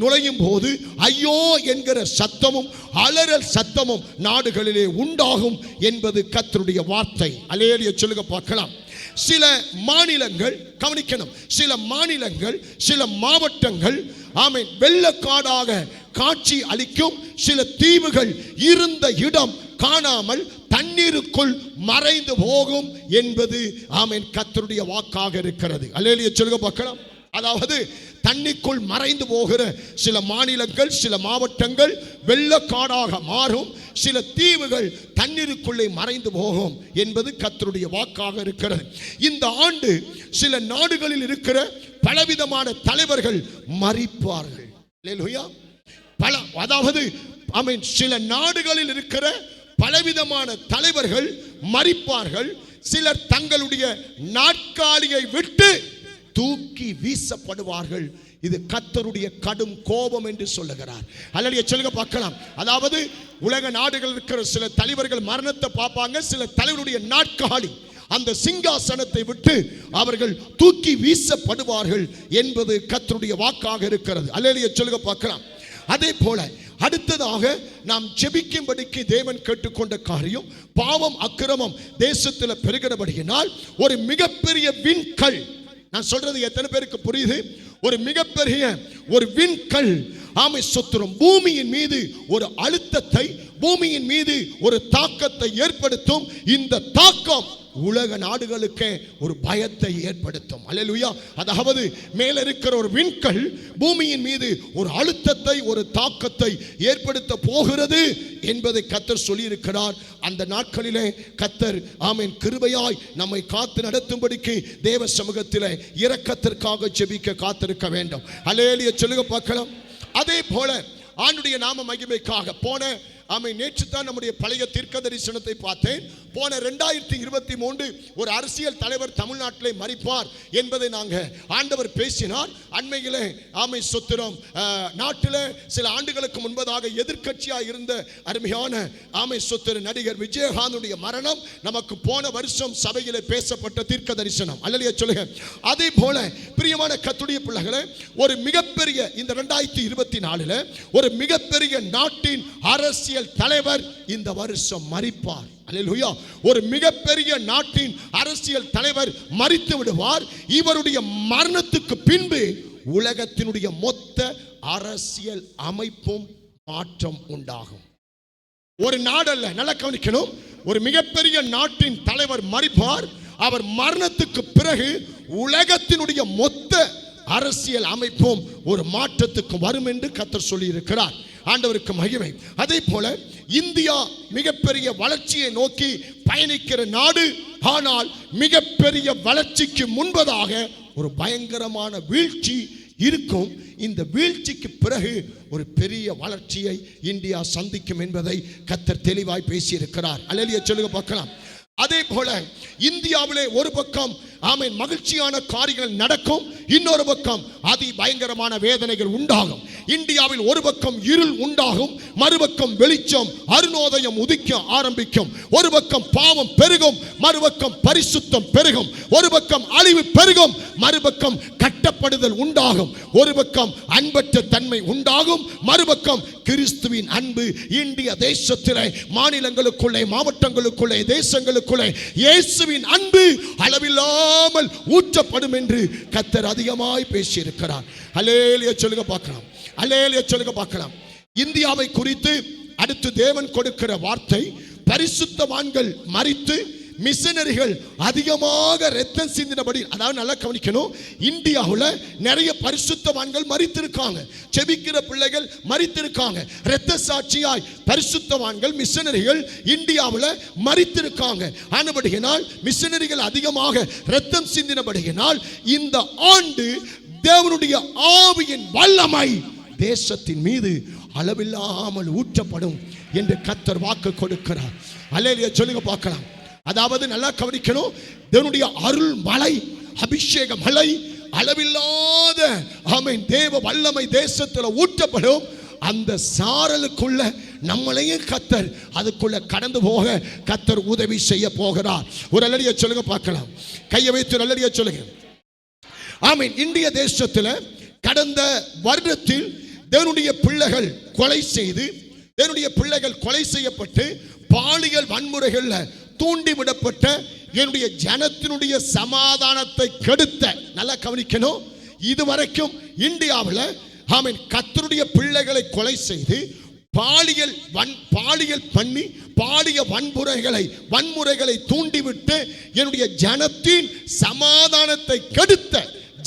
நுழையும் போது ஐயோ என்கிற சத்தமும் அலறல் சத்தமும் நாடுகளிலே உண்டாகும் என்பது கர்த்தருடைய வார்த்தை. ஹல்லேலூயா சொல்லுங்க பார்க்கலாம். சில மாநிலங்கள் கவனிக்கணும், சில மாநிலங்கள் சில மாவட்டங்கள் வெள்ளக்காடாக காட்சி அளிக்கும், சில தீவுகள் இருந்த இடம் காணாமல் தண்ணீருக்குள் மறைந்து போகும் என்பது கர்த்தருடைய வாக்காக இருக்கிறது. அல்லேலூயா சொல்லுங்க பார்க்கலாம். அதாவது தண்ணிக்குள் மறைந்து போகிற சில மாநிலங்கள் சில மாவட்டங்கள் வெள்ளக்காடாக மாறும், சில தீவுகள் தண்ணீருக்குள்ளே மறைந்து போகும் என்பது கர்த்தருடைய வாக்காக இருக்கிறது. இந்த ஆண்டு சில நாடுகளில் இருக்கிற பலவிதமான தலைவர்கள் மரிப்பார்கள். அல்லேலூயா. அதாவது சில நாடுகளில் இருக்கிற பலவிதமான தலைவர்கள் மரிப்பார்கள். சிலர் தங்களுடைய நாற்காலியை விட்டு தூக்கி வீசப்படுவார்கள். இது கர்த்தருடைய கடும் கோபம் என்று சொல்லுகிறார். அல்லேலூயா சொல்லுங்க பார்க்கலாம். அதாவது உலக நாடுகள் இருக்கிற சில தலைவர்கள் மரணத்தை பார்ப்பாங்க, சில தலைவருடைய நாற்காலி அந்த சிங்காசனத்தை விட்டு அவர்கள் தூக்கி வீசப்படுவார்கள் என்பது கர்த்தருடைய வாக்காக இருக்கிறது. அல்லேலூயா சொல்லுங்க பார்க்கலாம். அதே போல அடுத்ததாக நாம் ஜெபிக்கும்படிக்கு தேவன் கேட்டுக்கொண்ட காரியம், பாவம் அக்கிரமம் தேசத்தில் பெருகிறபடியினால் ஒரு மிகப்பெரிய விண்கல், நான் சொல்றது எத்தனை பேருக்கு புரியுது? ஒரு மிகப்பெரிய ஒரு விண்கல் சொத்துரும் பூமியின் மீது ஒரு அழுத்தத்தை, பூமியின் மீது ஒரு தாக்கத்தை ஏற்படுத்தும். இந்த தாக்கம் உலக நாடுகளுக்கு ஒரு பயத்தை ஏற்படுத்தும். அல்லேலூயா. அதாவது மேல இருக்கிற ஒரு விண்கல் பூமியின் மீது ஒரு அழுத்தத்தை ஒரு தாக்கத்தை ஏற்படுத்த போகிறது என்பதை கர்த்தர் சொல்லி இருக்கிறார். அந்த நாட்களிலே கர்த்தர் கிருபையாய் நம்மை காத்து நடத்தும்படிக்கு தேவ சமூகத்திலே இரக்கத்திற்காக ஜெபிக்க காத்திருக்க வேண்டும். அல்லேலூயா சொல்லுங்க பார்க்கலாம். அதே போல ஆண்டுடைய நாம மகிமைக்காக நேற்று தான் நம்முடைய பழைய தீர்க்க தரிசனத்தை பார்த்தேன். போன 2023 ஒரு அரசியல் தலைவர் தமிழ்நாட்டிலே மரிப்பார் என்பதை நாங்கள் ஆண்டவர் பேசினார். அண்மையிலே சொத்திரம் நாட்டில் சில ஆண்டுகளுக்கு முன்பதாக எதிர்க்கட்சியாக இருந்த அருமையான சொத்திர நடிகர் விஜயகாந்துடைய மரணம் நமக்கு போன வருஷம் சபையிலே பேசப்பட்ட தீர்க்க தரிசனம். அல்லேலூயா சொல்லுங்க. அதே போல பிரியமான கர்த்தருடைய பிள்ளைகளே, ஒரு மிகப்பெரிய இந்த 2024 ஒரு மிகப்பெரிய நாட்டின் அரசியல் தலைவர் இந்த வருஷம் மரிப்பார். அல்லேலூயா. ஒரு மிகப்பெரிய நாட்டின் அரசியல் தலைவர் மரித்து விடுவார். இவருடைய மரணத்துக்கு பின்பு உலகத்தினுடைய மொத்த அரசியல் அமைப்பும் மாற்றம் உண்டாகும். ஒரு நாடல்ல, நல்லா கவனிக்கணும். ஒரு மிகப்பெரிய நாட்டின் தலைவர் மரிப்பார். அவர் மரணத்துக்கு பிறகு உலகத்தினுடைய மொத்த அரசியல் அமைப்பும் ஒரு மாற்றத்துக்கு வரும் என்று கர்த்தர் சொல்லி இருக்கிறார். ஆண்டவருக்கு மகிமை. அதே போல இந்தியா மிகப்பெரிய வளர்ச்சியை நோக்கி பயணிக்கிற நாடு. ஆனால் மிகப்பெரிய வளர்ச்சிக்கு முன்பதாக ஒரு பயங்கரமான வீழ்ச்சி இருக்கும். இந்த வீழ்ச்சிக்கு பிறகு ஒரு பெரிய வளர்ச்சியை இந்தியா சந்திக்கும் என்பதை கர்த்தர் தெளிவாய் பேசியிருக்கிறார். அல்லேலூயா சொல்லுங்க பார்க்கலாம். அதே போல இந்தியாவிலே ஒரு பக்கம் மகிழ்ச்சியான காரியங்கள் நடக்கும், இன்னொரு பக்கம் அதி பயங்கரமான வேதனைகள் உண்டாகும். இந்தியாவில் ஒரு பக்கம் இருள் உண்டாகும், மறுபக்கம் வெளிச்சம் அருணோதயம் உதிக்க ஆரம்பிக்கும். ஒரு பக்கம் பாவம் பெருகும், மறுபக்கம் பரிசுத்தம் பெருகும். ஒரு பக்கம் அழிவு பெருகும், மறுபக்கம் கட்டப்படுதல் உண்டாகும். ஒரு பக்கம் அன்பற்ற தன்மை உண்டாகும், மறுபக்கம் கிறிஸ்துவின் அன்பு இந்திய தேசத்திலே மாநிலங்களுக்குள்ளே மாவட்டங்களுக்குள்ளே தேசங்களுக்குள்ளே இயேசுவின் அன்பு அளவில்லாமல் ஊற்றப்படும் என்று கர்த்தர் அதிகமாய் பேசியிருக்கிறார். அல்லேலூயா சொல்லுங்க பார்க்கலாம். அல்லேலூயா சொல்லுங்க பார்க்கலாம். இந்தியாவை குறித்து அடுத்து தேவன் கொடுக்கிற வார்த்தை, பரிசுத்தவான்கள் மரித்து மிஷனரிகள் அதிகமாக இரத்தம் சிந்தினபடி. அதாவது நல்லா கவனிக்கணும், இந்தியாவில் நிறைய பரிசுத்தவான்கள் மரித்திருக்காங்க, செபிக்கிற பிள்ளைகள் மரித்திருக்காங்க. இரத்த சாட்சியாய் பரிசுத்தவான்கள் மிஷனரிகள் இந்தியாவில் மரித்திருக்காங்க. ஆனபடியினால் மிஷனரிகள் அதிகமாக இரத்தம் சிந்தினபடியினால் இந்த ஆண்டு தேவனுடைய ஆவியின் வல்லமை தேசத்தின் மீது அளவில்லாமல் ஊற்றப்படும் என்று கர்த்தர் வாக்கு கொடுக்கிறார். அல்லேலூயா சொல்லுங்க பார்க்கலாம். அதாவது நல்லா கவனிக்கணும், தேவனுடைய அருள் மலை, அபிஷேக மலை அளவில்லாத ஆமென் தேவ வல்லமை தேசத்தில் ஊற்றப்படும். அந்த சாரலுக்குள்ள நம்மளையும் கர்த்தர் அதுக்குள்ள கடந்து போக கர்த்தர் உதவி செய்ய போகிறார். ஒரு அல்லடியா சொல்லுங்க பார்க்கலாம். கையை வைத்து அல்லடியா சொல்லுங்க. ஆமென். இந்திய தேசத்தில் கடந்த வருடத்தில் தேவனுடைய பிள்ளைகள் கொலை செய்யப்பட்டு பாலியல் வன்முறைகளில் தூண்டிவிடப்பட்ட என்னுடைய ஜனத்தினுடைய சமாதானத்தை கெடுத்த, நல்லா கவனிக்கணும், இதுவரைக்கும் இந்தியாவில் ஆமென் கர்த்தருடைய பிள்ளைகளை கொலை செய்து பாலியல் பண்ணி பாலியல் வன்முறைகளை தூண்டிவிட்டு என்னுடைய ஜனத்தின் சமாதானத்தை கெடுத்த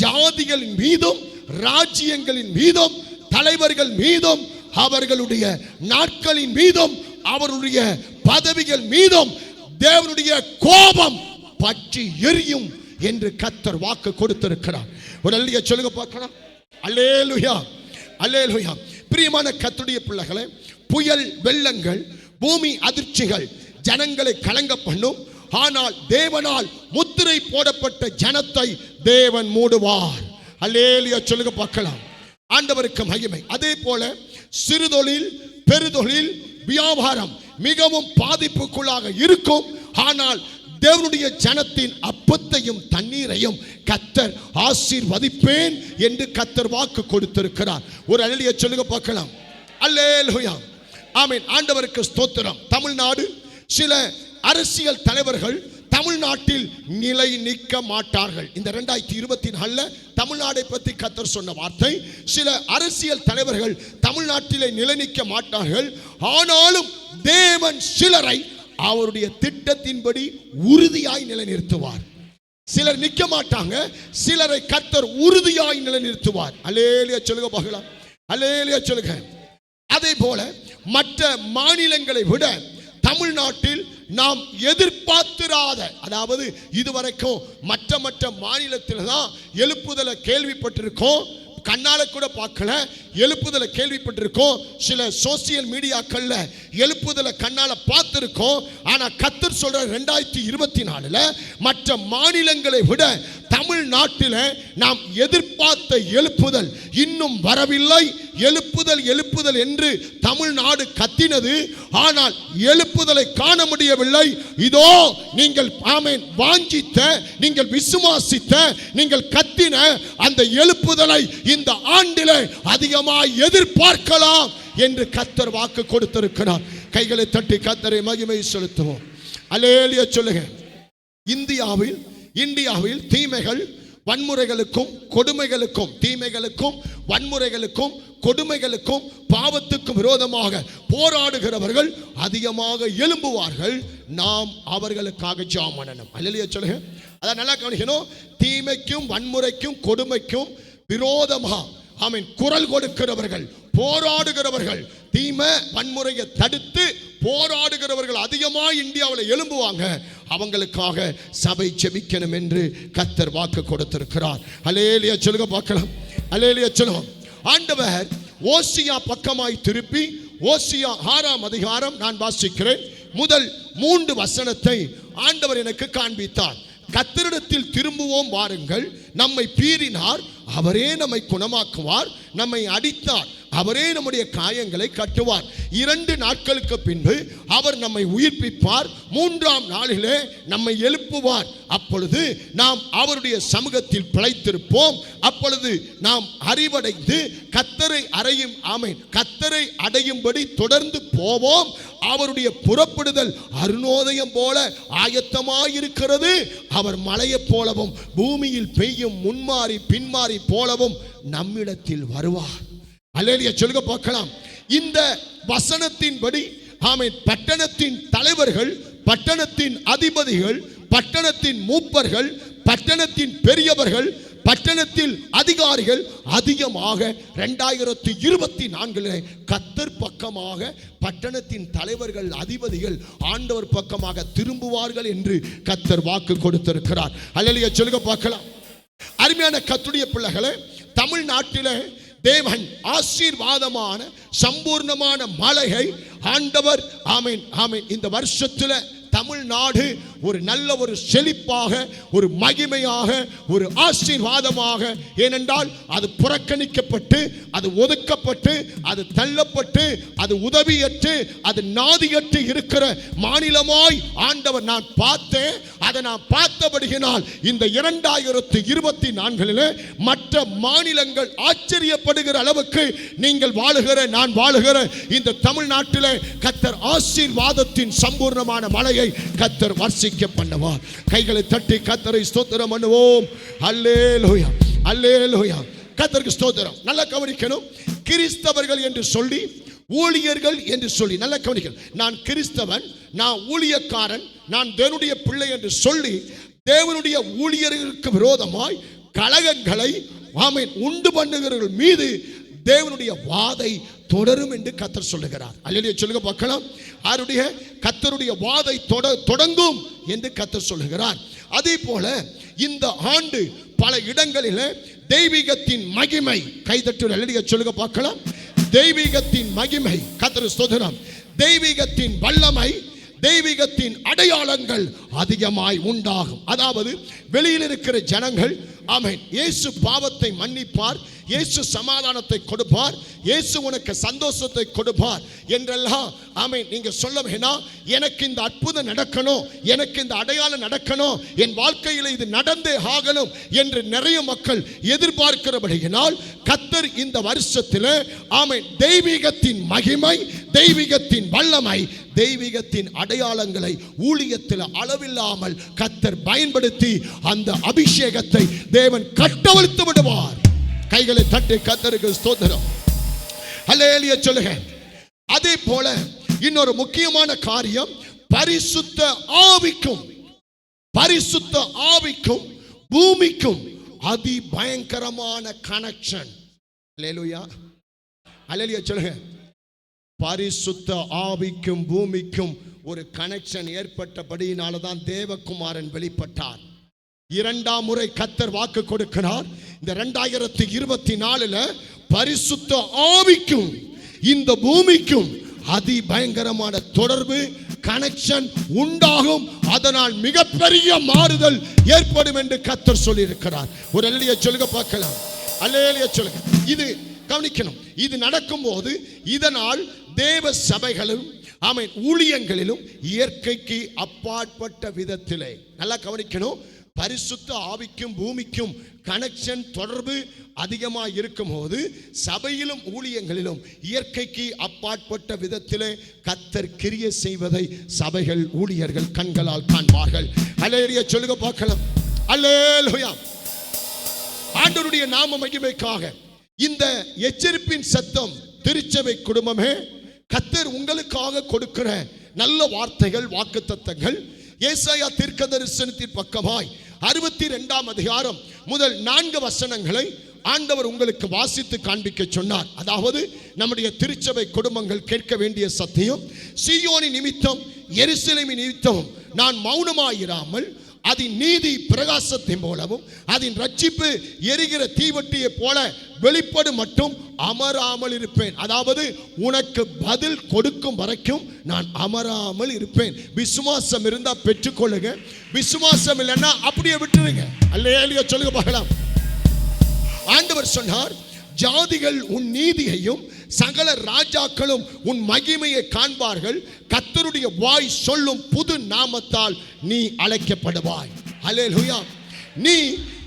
ஜாதிகளின் மீதும் ராஜ்யங்களின் மீதும் தலைவர்கள் மீதும் அவர்களுடைய நாட்களின் மீதும் அவருடைய பதவிகள் மீதும் தேவனுடைய கோபம் பற்றி எரியும் என்று கர்த்தர் வாக்கு கொடுத்திருக்கிறார். ஒரு அல்லேலூயா சொல்லுங்க பார்க்கலாம். அல்லேலூயா, அல்லேலூயா. பிரியமான கர்த்தருடைய பிள்ளைகளே, புயல் வெள்ளங்கள் பூமி அதிர்ச்சிகள் ஜனங்களை கலங்க பண்ணும். ஆனால் தேவனால் முத்திரை போடப்பட்ட ஜனத்தை தேவன் மூடுவார். அல்லேலூயா சொல்லுங்க பார்க்கலாம். ஆண்டவருக்கு மகிமை. அதே போல சிறுதொழில் பெருதொழில் வியாபாரம் மிகவும் பாதிப்புக்குள்ளாக இருக்கும். ஆனால் தேவனுடைய ஜனத்தின் அப்பத்தையும் தண்ணீரையும் கர்த்தர் ஆசீர்வதிப்பேன் என்று கர்த்தர் வாக்கு கொடுத்திருக்கிறார். ஒரு அல்லேலூயா சொல்லுங்க பார்க்கலாம். அல்லேலூயா, ஆமென். ஆண்டவருக்கு ஸ்தோத்திரம். தமிழ்நாடு சில அரசியல் தலைவர்கள் தமிழ்நாட்டில் நிலை நிற்க மாட்டார்கள். இந்த 2024 தமிழ்நாடை பற்றி கர்த்தர் சொன்ன வார்த்தை, சில அரசியல் தலைவர்கள் தமிழ்நாட்டிலே நிலை நிற்க மாட்டார்கள். ஆனாலும் தேவன் சிலரை அவருடைய திட்டத்தின்படி உறுதியாய் நிலைநிறுத்துவார். சிலர் நிற்க மாட்டாங்க, சிலரை கர்த்தர் உறுதியாய் நிலைநிறுத்துவார். அல்லேலூயா சொல்லுங்க பார்க்கலாம். அல்லேலூயா சொல்லுங்க. அதே போல மற்ற மாநிலங்களை விட தமிழ்நாட்டில் நாம் எதிர்பார்த்திராத, அதாவது இதுவரைக்கும் மற்ற மாநிலத்தில் தான் எழுப்புதலை கேள்விப்பட்டிருக்கோம், கண்ணால கூட பார்க்கல, எழுப்புதலை கேள்விப்பட்டிருக்கோம், சில சோசியல் மீடியாக்கள்ல எழுப்புதலை கண்ணால பார்த்திருக்கோம். ஆனா கர்த்தர் சொல்ற 2024 மற்ற மாநிலங்களை விட தமிழ்நாட்டில் நாம் எதிர்பார்த்த எழுப்புதல் இன்னும் வரவில்லை. எழுப்புதல் என்று தமிழ்நாடு கத்தினது, ஆனால் எழுப்புதலை காண முடியவில்லை. இதோ நீங்கள் ஆமென் வாஞ்சித்த, நீங்கள் விசுவாசித்த, நீங்கள் கத்தின அந்த எழுப்புதலை இந்த ஆண்டிலே அதிகமாக எதிர்பார்க்கலாம் என்று கர்த்தர் வாக்கு கொடுத்திருக்கிறார். கைகளை தட்டி கர்த்தரை மகிமை செலுத்துவோம். அல்லேலூயா சொல்லுங்க. இந்தியாவில் தீமைகள் வன்முறைகளுக்கும் கொடுமைகளுக்கும் பாவத்துக்கும் விரோதமாக போராடுகிறவர்கள் அதிகமாக எழும்புவார்கள். நாம் அவர்களுக்காக ஜெபம் பண்ணணும். அல்லேலூயா சொல்லுங்க. அத நல்லா கவனிக்கணும். தீமைக்கும் வன்முறைக்கும் கொடுமைக்கும் விரோதமாக ஆமென் குரல் கொடுக்கிறவர்கள், போராடுகிறவர்கள், தீமை வன்முறையை தடுத்து போராடுகிறவர்கள் அதிகமாக இந்தியாவில் எழும்புவாங்க. அவங்களுக்காக சபை ஜெபிக்கணும் என்று கர்த்தர் வாக்கு கொடுத்திருக்கிறார். அல்லேலூயா சொல்லுங்க பார்க்கலாம். அல்லேலூயா சொல்லுங்க. ஆண்டவர் ஓசியா பக்கமாய் திருப்பி ஓசியா 6ஆம் அதிகாரம் நான் வாசிக்கிறேன். முதல் 3 வசனத்தை ஆண்டவர் எனக்கு காண்பித்தார். கர்த்தரிடத்தில் திரும்புவோம் வாருங்கள். நம்மை பீறினார், அவரே நம்மை குணமாக்குவார். நம்மை அடித்தார், அவரே நம்முடைய காயங்களை கட்டுவார். 2 நாட்களுக்கு பின்பு அவர் நம்மை உயிர்ப்பிப்பார். 3ஆம் நாளிலே நம்மை எழுப்புவார். அப்பொழுது நாம் அவருடைய சமூகத்தில் பிழைத்திருப்போம். அப்பொழுது நாம் அறிவடைந்து கர்த்தரை அடையும்படி தொடர்ந்து போவோம். அவருடைய புறப்படுதல் அருணோதயம் போல ஆயத்தமாயிருக்கிறது. அவர் மழையைப் போலவும் பூமியில் பெய்யும் முன்மாறி பின்மாறி போலவும் நம்மிடத்தில் வருவார். அல்லேலூயா சொல்லுங்க பார்க்கலாம். இந்த வசனத்தின்படி ஆமென் பட்டணத்தின் தலைவர்கள், பட்டணத்தின் அதிபதிகள், பட்டணத்தின் மூப்பர்கள், பட்டணத்தின் பெரியவர்கள், பட்டணத்தில் அதிகாரிகள் அதிகமாக 2024 கர்த்தர் பக்கமாக பட்டணத்தின் தலைவர்கள், அதிபதிகள் ஆண்டவர் பக்கமாக திரும்புவார்கள் என்று கர்த்தர் வாக்கு கொடுத்திருக்கிறார். அல்லேலூயா சொல்லுங்க பார்க்கலாம். அருமையான கர்த்தருடைய பிள்ளைகளே, தமிழ்நாட்டிலே தேவன் ஆசீர்வாதமான சம்பூர்ணமான மழையை ஆண்டவர் ஆமென் இந்த வருஷத்துல தமிழ்நாடு ஒரு நல்ல ஒரு செழிப்பாக, ஒரு மகிமையாக, ஒரு ஆசீர்வாதமாக, ஏனென்றால் அது புறக்கணிக்கப்பட்டு, அது ஒதுக்கப்பட்டு, அது தள்ளப்பட்டு, அது உதவியற்று, அது நாதியற்று இருக்கிற மாநிலமாய் ஆண்டவர் நான் பார்த்தேன். அதை நான் பார்த்தபடியினால் இந்த 2024 மற்ற மாநிலங்கள் ஆச்சரியப்படுகிற அளவுக்கு நீங்கள் வாழுகிற, நான் வாழுகிற இந்த தமிழ்நாட்டில் கர்த்தர் ஆசீர்வாதத்தின் சம்பூர்ணமான மழையை கர்த்தர் வர்ஷிக்க பண்ணுவார். கைகளை தட்டி கர்த்தரை ஸ்தோத்திரம் பண்ணுவோம். அல்லேலூயா, அல்லேலூயா. கர்த்தருக்கு ஸ்தோத்திரம். நல்லா கவனிக்கணும். கிறிஸ்தவர்கள் என்று சொல்லி, ஊழியர்கள் என்று சொல்லி, நல்ல கவனிக்கணும். நான் கிறிஸ்தவன், நான் ஊழியக்காரன், நான் தேவனுடைய பிள்ளை என்று சொல்லி தேவனுடைய ஊழியர்களுக்கு விரோதமாய் கலகங்களை உண்டு பண்ணுகிறவர்கள் மீது தேவனுடைய வாதை தொடரும் என்று கர்த்தர் சொல்லுகிறார். அல்லேலூயா சொல்லுங்க பார்க்கலாம். அவருடைய கர்த்தருடைய வாதை தொடங்கும் என்று கர்த்தர் சொல்லுகிறார். அதே போல இந்த ஆண்டு பல இடங்களில் தெய்வீகத்தின் மகிமை, கைதட்டு அல்லேலூயா சொல்லுங்க பார்க்கலாம். தெய்வீகத்தின் மகிமை, கர்த்தர் ஸ்தோத்திரம். தெய்வீகத்தின் வல்லமை, தெய்வீகத்தின் அடையாளங்கள் அதிகமாய் உண்டாகும். அதாவது வெளியில் இருக்கிற ஜனங்கள், ஆமென், இயேசு பாவத்தை மன்னிப்பார், இயேசு சமாதானத்தை கொடுப்பார், இயேசு உனக்கு சந்தோஷத்தை கொடுப்பார் என்றெல்லாம் ஆமென் நீங்க சொல்ல வேணாம். எனக்கு இந்த அற்புதம் நடக்கணும், எனக்கு இந்த அடையாளம் நடக்கணும், என் வாழ்க்கையில் இது நடந்தே ஆகணும் என்று நிறைய மக்கள் எதிர்பார்க்கிறபடியினால் கர்த்தர் இந்த வருஷத்தில் ஆமென் தெய்வீகத்தின் மகிமை, தெய்வீகத்தின் வல்லமை, தெய்வீகத்தின் அடையாளங்களை ஊழியத்தில் அளவில்லாமல் கர்த்தர் பயன்படுத்தி அந்த அபிஷேகத்தை தேவன் கட்டவிழ்த்து விடுவார். கைகளை தட்டி கர்த்தருக்கு ஸ்தோத்திரம். அல்லேலூயா சொல்லுங்க. அதே போல இன்னொரு முக்கியமான காரியம், பரிசுத்த ஆவிக்கும், பரிசுத்த ஆவிக்கும் பூமிக்கும் அதி பயங்கரமான கனெக்ஷன். அல்லேலூயா, அல்லேலூயா சொல்லுங்க. பரிசுத்த ஆவிக்கும் பூமிக்கும் ஒரு கனெக்ஷன் ஏற்பட்டபடியினால தான் தேவகுமாரன் வெளிப்பட்டார். 2ஆம் முறை கர்த்தர் வாக்கு கொடுக்கிறார். இந்த 2024 பரிசுத்த ஆவிக்கும் இந்த பூமிக்கும் அதி பயங்கரமான தொடர்பு, கனெக்ஷன் உண்டாகும். அதனால் மிகப்பெரிய மாறுதல் ஏற்படும் என்று கர்த்தர் சொல்லி இருக்கிறார். ஒரு அல்லேலூயா சொல்லுங்க பார்க்கலாம். அல்லேலூயா சொல்லுங்க. இது கவனிக்கணும். இது நடக்கும்போது இதனால் தேவ சபைகளும் ஆமென் ஊழியங்களிலும் இயற்கைக்கு அப்பாற்பட்ட விதத்திலே, நல்லா கவனிக்கணும், பரிசுத்த ஆவிக்கும் பூமிக்கும் கனெக்ஷன் தொடர்பு அதிகமாக இருக்கும் போது சபையிலும் ஊழியங்களிலும் இயற்கைக்கு அப்பாற்பட்ட விதத்திலே கர்த்தர் கிரியை செய்வதை சபைகள், ஊழியர்கள் கண்களால் காண்பார்கள். அல்லேலூயா சொல்லுங்க பார்க்கலாம். அல்லேலூயா. ஆண்டவருடைய நாம மகிமைக்காக இந்த எச்சரிப்பின் சத்தம், திருச்சபை குடும்பமே, கர்த்தர் உங்களுக்காக கொடுக்கிற நல்ல வார்த்தைகள், வாக்குத்தத்தங்கள். ஏசாயா தீர்க்கதரிசனத்தின் பக்கமாய் 62ஆம் அதிகாரம் முதல் 4 வசனங்களை ஆண்டவர் உங்களுக்கு வாசித்து காண்பிக்க சொன்னார். அதாவது நம்முடைய திருச்சபை குடும்பங்கள் கேட்க வேண்டிய சத்தியம், சீயோனின் நிமித்தம், எருசலேமின் நிமித்தம் நான் மௌனமாயிராமல் அதன் நீதி பிரகாசத்தின் போலவும் அதன் ரட்சிப்பு எரிகிற தீவட்டியை போல வெளிப்படும் மட்டும் அமராமல் இருப்பேன். அதாவது உனக்கு பதில் கொடுக்கும் வரைக்கும் நான் அமராமல் இருப்பேன். விசுவாசம் இருந்தா பெற்றுக்கொள்ளுங்க, விசுவாசம் இல்லைன்னா அப்படியே விட்டுருங்க. அல்லேலூயா சொல்லுங்க பார்க்கலாம். ஆண்டவர் சொன்னார், ஜாதிகள் உன் நீதியையும் சகல ராஜாக்களும் உன் மகிமையை காண்பார்கள். கர்த்தருடைய வாய் சொல்லும் புது நாமத்தால் நீ அழைக்கப்படுவாய். அல்லேலூயா. நீ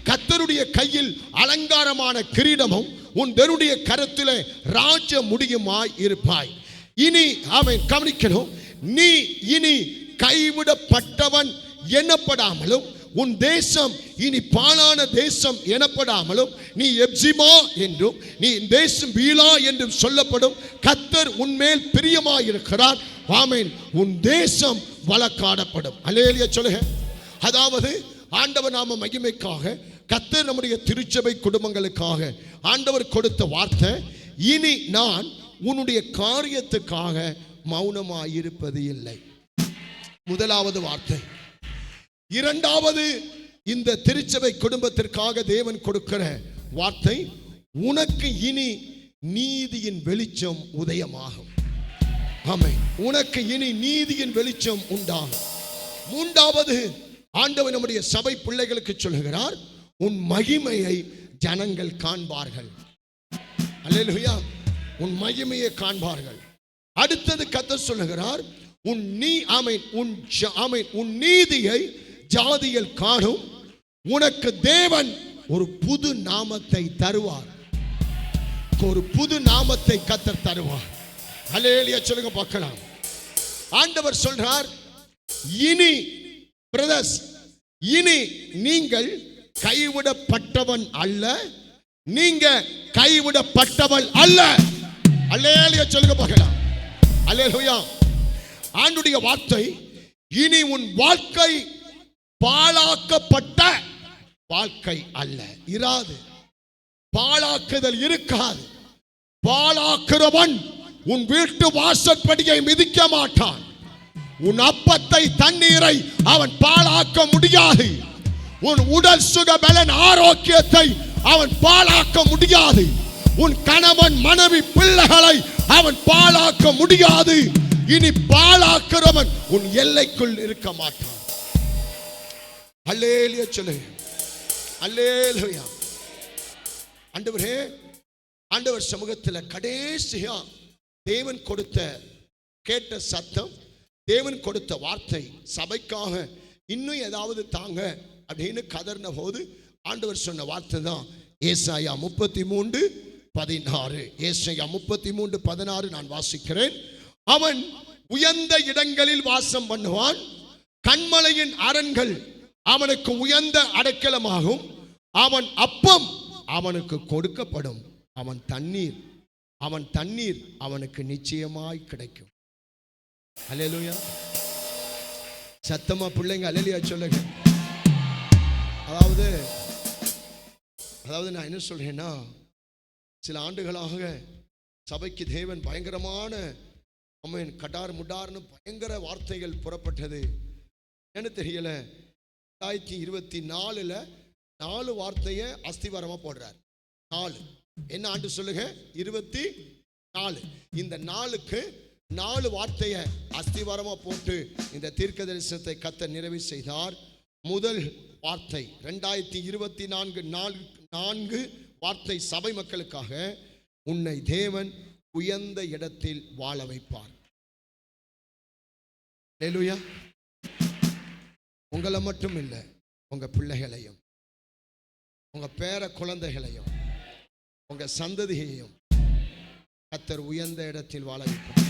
கர்த்தருடைய கையில் அலங்காரமான கிரீடமும் உன் தேவனுடைய கரத்திலே ராஜ முடியுமாய் இருப்பாய். இனி அவன் கவனிக்கணும், நீ இனி கைவிடப்பட்டவன் எண்ணப்படாமலும் உன் தேசம் இனி பாழான தேசம் எனப்படாமலும் நீ எப்சிமா என்றும் நீ தேசம் பீலா என்றும் சொல்லப்படும். கர்த்தர் உன்மேல் பிரியமாயிருக்கிறார். ஆமென். உன் தேசம் வழக்காடப்படும். அல்லேலூயா சொல்லுங்க. அதாவது ஆண்டவர் நாம மகிமைக்காக கர்த்தர் நம்முடைய திருச்சபை குடும்பங்களுக்காக ஆண்டவர் கொடுத்த வார்த்தை, இனி நான் உன்னுடைய காரியத்துக்காக மௌனமாயிருப்பது இல்லை. முதலாவது வார்த்தை. இரண்டாவது, இந்த திருச்சபை குடும்பத்திற்காக தேவன் கொடுக்கிற வார்த்தை, உனக்கு இனி நீதியின் வெளிச்சம் உதயமாகும். ஆமென். உனக்கு இனி நீதியின் வெளிச்சம் உண்டாகும். மூன்றாவது ஆண்டவர் நம்முடைய சபை பிள்ளைகளுக்கு சொல்லுகிறார், உன் மகிமையை ஜனங்கள் காண்பார்கள். அல்லேலூயா. உன் மகிமையை காண்பார்கள். அடுத்தது கர்த்தர் சொல்லுகிறார், உன் நீதியை ஜாதிகள் காணும், உனக்கு தேவன் ஒரு புது நாமத்தை தருவார். ஒரு புது நாமத்தை கர்த்தர் தருவார். அல்லேலூயா சொல்லுங்க பார்க்கலாம். ஆண்டவர் சொல்றார், இனி பிரதர்ஸ், இனி நீங்கள் கைவிடப்பட்டவன் அல்ல, நீங்க கைவிடப்பட்டவள் அல்ல. அல்லேலூயா சொல்லுங்க பார்க்கலாம். அல்லேலூயா. ஆண்டுடைய வார்த்தை, இனி உன் வாழ்க்கை பாழாக்கப்பட்ட வாழ்க்கை அல்ல, இராது. பாழாக்குதல் இருக்காது. பாழாக்குறவன் உன் வீட்டு வாசற்படியை மிதிக்க மாட்டான். உன் அப்பத்தை தண்ணீரை அவன் பாழாக்க முடியாது. உன் உடல் சுக பலன் ஆரோக்கியத்தை அவன் பாழாக்க முடியாது. உன் கணவன் மனைவி பிள்ளைகளை அவன் பாழாக்க முடியாது. இனி பாழாக்குறவன் உன் எல்லைக்குள் இருக்க மாட்டான். அல்லேலூயா சொல்லு. அல்லேலூயா. ஆண்டவரே, ஆண்டவர் சமூகத்தில் கடைசியா தேவன் கொடுத்த கேட்ட சத்தம், தேவன் கொடுத்த வார்த்தை, சபைக்காக இன்னும் ஏதாவது தாங்க அப்படின்னு கதர்ன போது ஆண்டவர் சொன்ன வார்த்தை தான் ஏசாயா 33:16. ஏசாயா 33:16 நான் வாசிக்கிறேன். அவன் உயர்ந்த இடங்களில் வாசம் பண்ணுவான், கன்மலையின் அரண்கள் அவனுக்கு உயர்ந்த அடைக்கலமாகும். அவன் அப்பம் அவனுக்கு கொடுக்கப்படும், அவன் தண்ணீர் அவனுக்கு நிச்சயமாய் கிடைக்கும். அல்லேலூயா. சத்தமா பிள்ளைங்க அல்லேலூயா சொல்லுங்க. அதாவது நான் என்ன சொல்றேன்னா, சில ஆண்டுகளாக சபைக்கு தேவன் பயங்கரமான கட்டார் முட்டார்னு பயங்கர வார்த்தைகள் புறப்பட்டது. என்ன தெரியல, 2024 4 வார்த்தையை அஸ்திவாரமா போடுறார். 4 என்ன ஆண்டு சொல்லுங்க? 24. இந்த 4க்கு 4 வார்த்தையை அஸ்திவாரமா போட்டு இந்த தீர்க்க தரிசனத்தை கர்த்தர் நிறைவு செய்தார். முதல் வார்த்தை 2024 4 வார்த்தை சபை மக்களுக்காக, உன்னை தேவன் உயர்ந்த இடத்தில் வாழ வைப்பார். அல்லேலூயா. உங்களை மட்டும் இல்லை, உங்க பிள்ளைகளையும், உங்க பேர குழந்தைகளையும், உங்க சந்ததியையும் கர்த்தர் உயர்ந்த இடத்தில் வாழ வைப்பார்.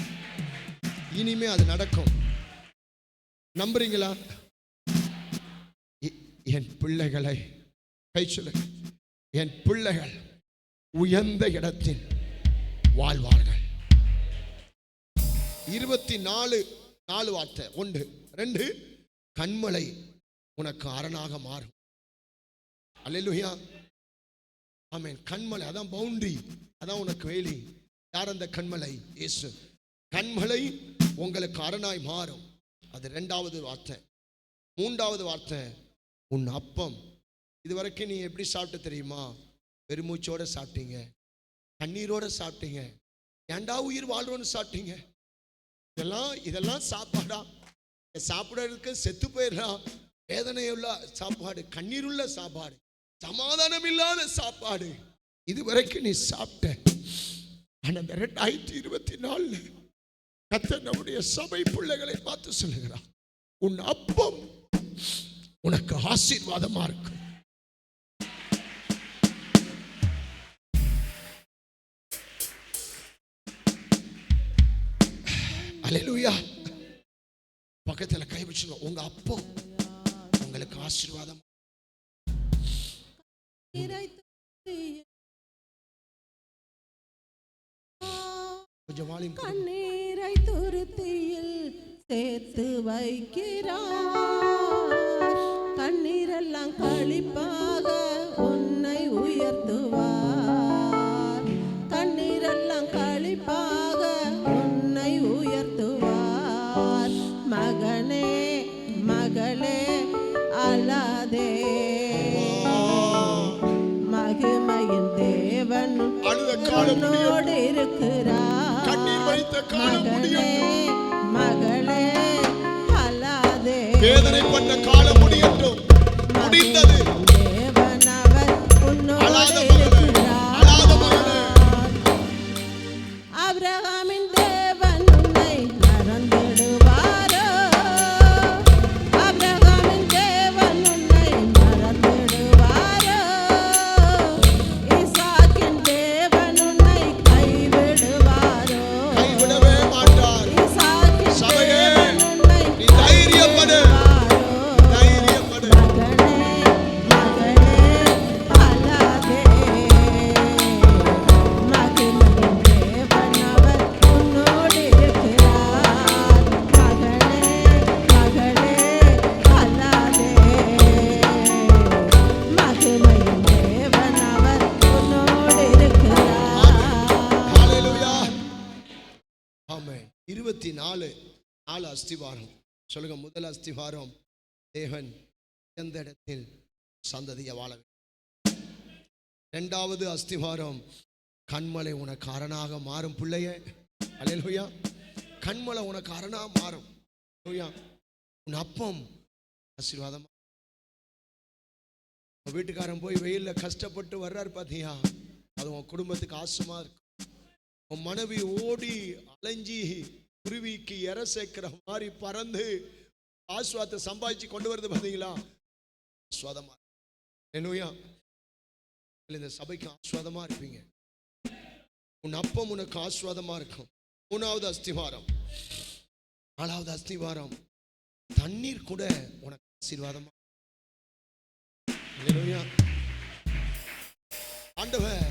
இனிமே அது நடக்கும். நம்புறீங்களா? என் பிள்ளைகளை கை சொல்லுங்க, என் பிள்ளைகள் உயர்ந்த இடத்தில் வாழ்வார்கள். 24 வார்த்தை. 1 2 கன்மலை உனக்கு அரணாக மாறும். அல்லேலூயா. ஆமென். கன்மலை அதான் பவுண்டரி, அதான் உனக்கு வேலி. யார் அந்த கன்மலை? இயேசு. கன்மலை உங்களுக்கு அரணாய் மாறும். அது 2வது வார்த்தை. 3வது வார்த்தை, உன் அப்பம். இதுவரைக்கும் நீ எப்படி சாப்பிட்ட தெரியுமா? பெருமூச்சோட சாப்பிட்டீங்க, கண்ணீரோட சாப்பிட்டீங்க, ஏண்டா உயிர் வாழ்றோன்னு சாப்பிட்டீங்க. இதெல்லாம் சாப்பாடா? சாப்பிடறதுக்கு செத்து போயிடலாம். வேதனையுள்ள சாப்பாடு, கண்ணீருள்ள சாப்பாடு, சமாதானம் இல்லாத சாப்பாடு இதுவரைக்கும் நீ சாப்பிட்ட. ஆனா 2024 கர்த்தர் நம்முடைய சபை பிள்ளைகளை பார்த்து சொல்லுகிறார், உன் அப்பம் உனக்கு ஆசீர்வாதமா இருக்கும். அல்லேலூயா. பக்கத்துல கை வச்சுங்க, உங்க அப்பம் உங்களுக்கு ஆசீர்வாதம். கண்ணீரை துருத்தியில் சேர்த்து வைக்கிறார், கண்ணீரெல்லாம் களிப்பாக உன்னை உயர்த்துவார், கண்ணீரெல்லாம் களிப்பாக உன்னை உயர்த்துவார். மகனே மகளே அழாதே, மகிமையின் தேவன் உன்னோடு இருக்கிறார். மகனே மகளே அழாதே. வேதனைப்பட்ட காலம் முடியட்டும். முடிந்தது. தேவன் அவர் அழாத உன்னோடு மகளே, இருக்கிறார். அழாத மகளே. ஆபிரகாமின் தேவன் உன்னை மறந்திடுவாரோ? ஆபிரகாமின் தேவன் உன்னை மறந்திடுவாரோ? ஈசாக்கின் தேவன் உன்னை கைவிடுவாரோ? கைவிடவே மாட்டார். ஈசாக்கின் சபையே, தேவன் உன்னை நீ தைரியப்படு. கைவிடுவாரோ? தைரியப்படு. மகனே, மகளே, அழாதே. மகிமையின் தேவன் அவர் உன்னோடு இருக்கிறார். மகனே, மகளே, அழாதே. மகிமையின் தேவன் அவர் உன்னோடு இருக்கிறார். ஹalleluya. ஆமென். 24 அஸ்திவாரம் சொல்லுங்க. முதல் அஸ்திவாரம், தேவன் எந்த இடத்தில் சந்ததியை வாழ வேண்டும். இரண்டாவது அஸ்திவாரம், கண்மலை உனக்கு அரணாக மாறும் பிள்ளையே. ஹalleluya. கண்மலை உனக்கு அரணாக மாறும். ஹalleluya. உன் அப்பம் ஆசீர்வாதமா. உன் வீட்டுக்காரன் போய் வெயில்ல கஷ்டப்பட்டு வர்றாரு பாத்தியா, அது உன் குடும்பத்துக்கு ஆசமா இருக்கும். உன் மனைவி ஓடி அலைஞ்சி குருவிக்கு இற சேர்க்கிற மாதிரி பறந்து ஆஸ்வாதத்தை சம்பாதிச்சு கொண்டு வருது பாத்தீங்களா, ஆஸ்வாதமா. ஹalleluya. இந்த சபைக்கு ஆஸ்வாதமா இருப்பீங்க. உன் அப்பம் உனக்கு ஆஸ்வாதமா இருக்கும். மூணாவது அஸ்திவாரம், நாலாவது அஸ்திவாரம், தண்ணீர் கூட உனக்கு ஆசீர்வாதமா. ஹalleluya. ஆண்டவர்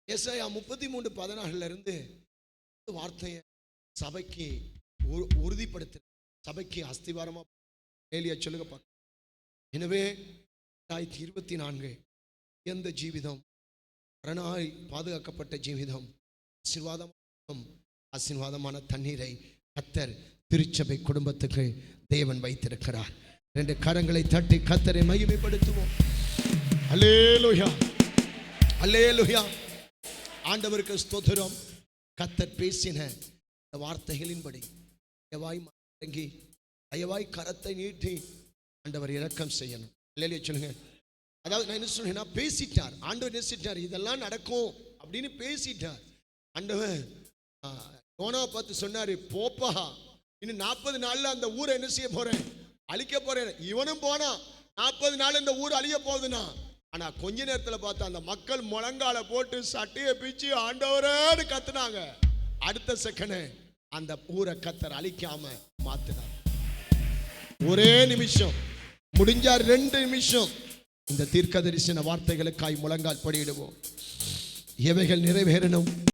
ஏசாயா 33:14 இருந்து வார்த்தையை சபைக்கு உறுதிப்படுத்த, சபைக்கு அஸ்திவாரமா ஏலியா சொல்லுங்க பார்க்க. எனவே 2024 எந்த ஜீவிதம் அரணாய் பாதுகாக்கப்பட்ட ஜீவிதம், ஆசீர்வாதமான தண்ணீரை கர்த்தர் திருச்சபை குடும்பத்துக்கு தேவன் வைத்திருக்கிறார். 2 கரங்களை தட்டி கர்த்தரை மகிமைப்படுத்துவோம். அல்லேலூயா, அல்லேலூயா. ஆண்டவருக்கு ஸ்தோத்திரம். கர்த்தர் பேசின இந்த வார்த்தைகளின்படி தயவாய் மடங்கி தயவாய் கரத்தை நீட்டி ஆண்டவர் இரக்கம் செய்யணும். அல்லேலூயா சொல்லுங்க. அதாவது நான் என்ன சொல்றேன்னா, பேசிட்டார் ஆண்டவர், பேசிட்டார் இதெல்லாம் நடக்கும் அப்படின்னு பேசிட்டார் ஆண்டவர். யோனா பார்த்து சொன்னாரு, போப்பா இன்னும் 40 நாள்ல அந்த ஊரை என்ன செய்ய போறேன், அழிக்க போறேன். இவனும் போனா 40 நாள் இந்த ஊர் அழிய போகுதுன்னா, ஆனா கொஞ்ச நேரத்துல பார்த்தா அந்த மக்கள் முழங்கால போட்டு சட்டையை பிச்சு ஆண்டவரேன்னு கத்துனாங்க. அடுத்த செகண்ட் அந்த ஊரை கர்த்தர் அழிக்காம மாத்தினார். ஒரே நிமிஷம் முடிஞ்சா 2 நிமிஷம் இந்த தீர்க்கதரிசன வார்த்தைகளுக்காய் முழங்கால் படியிடுவோம். எவைகள் நிறைவேறணும்,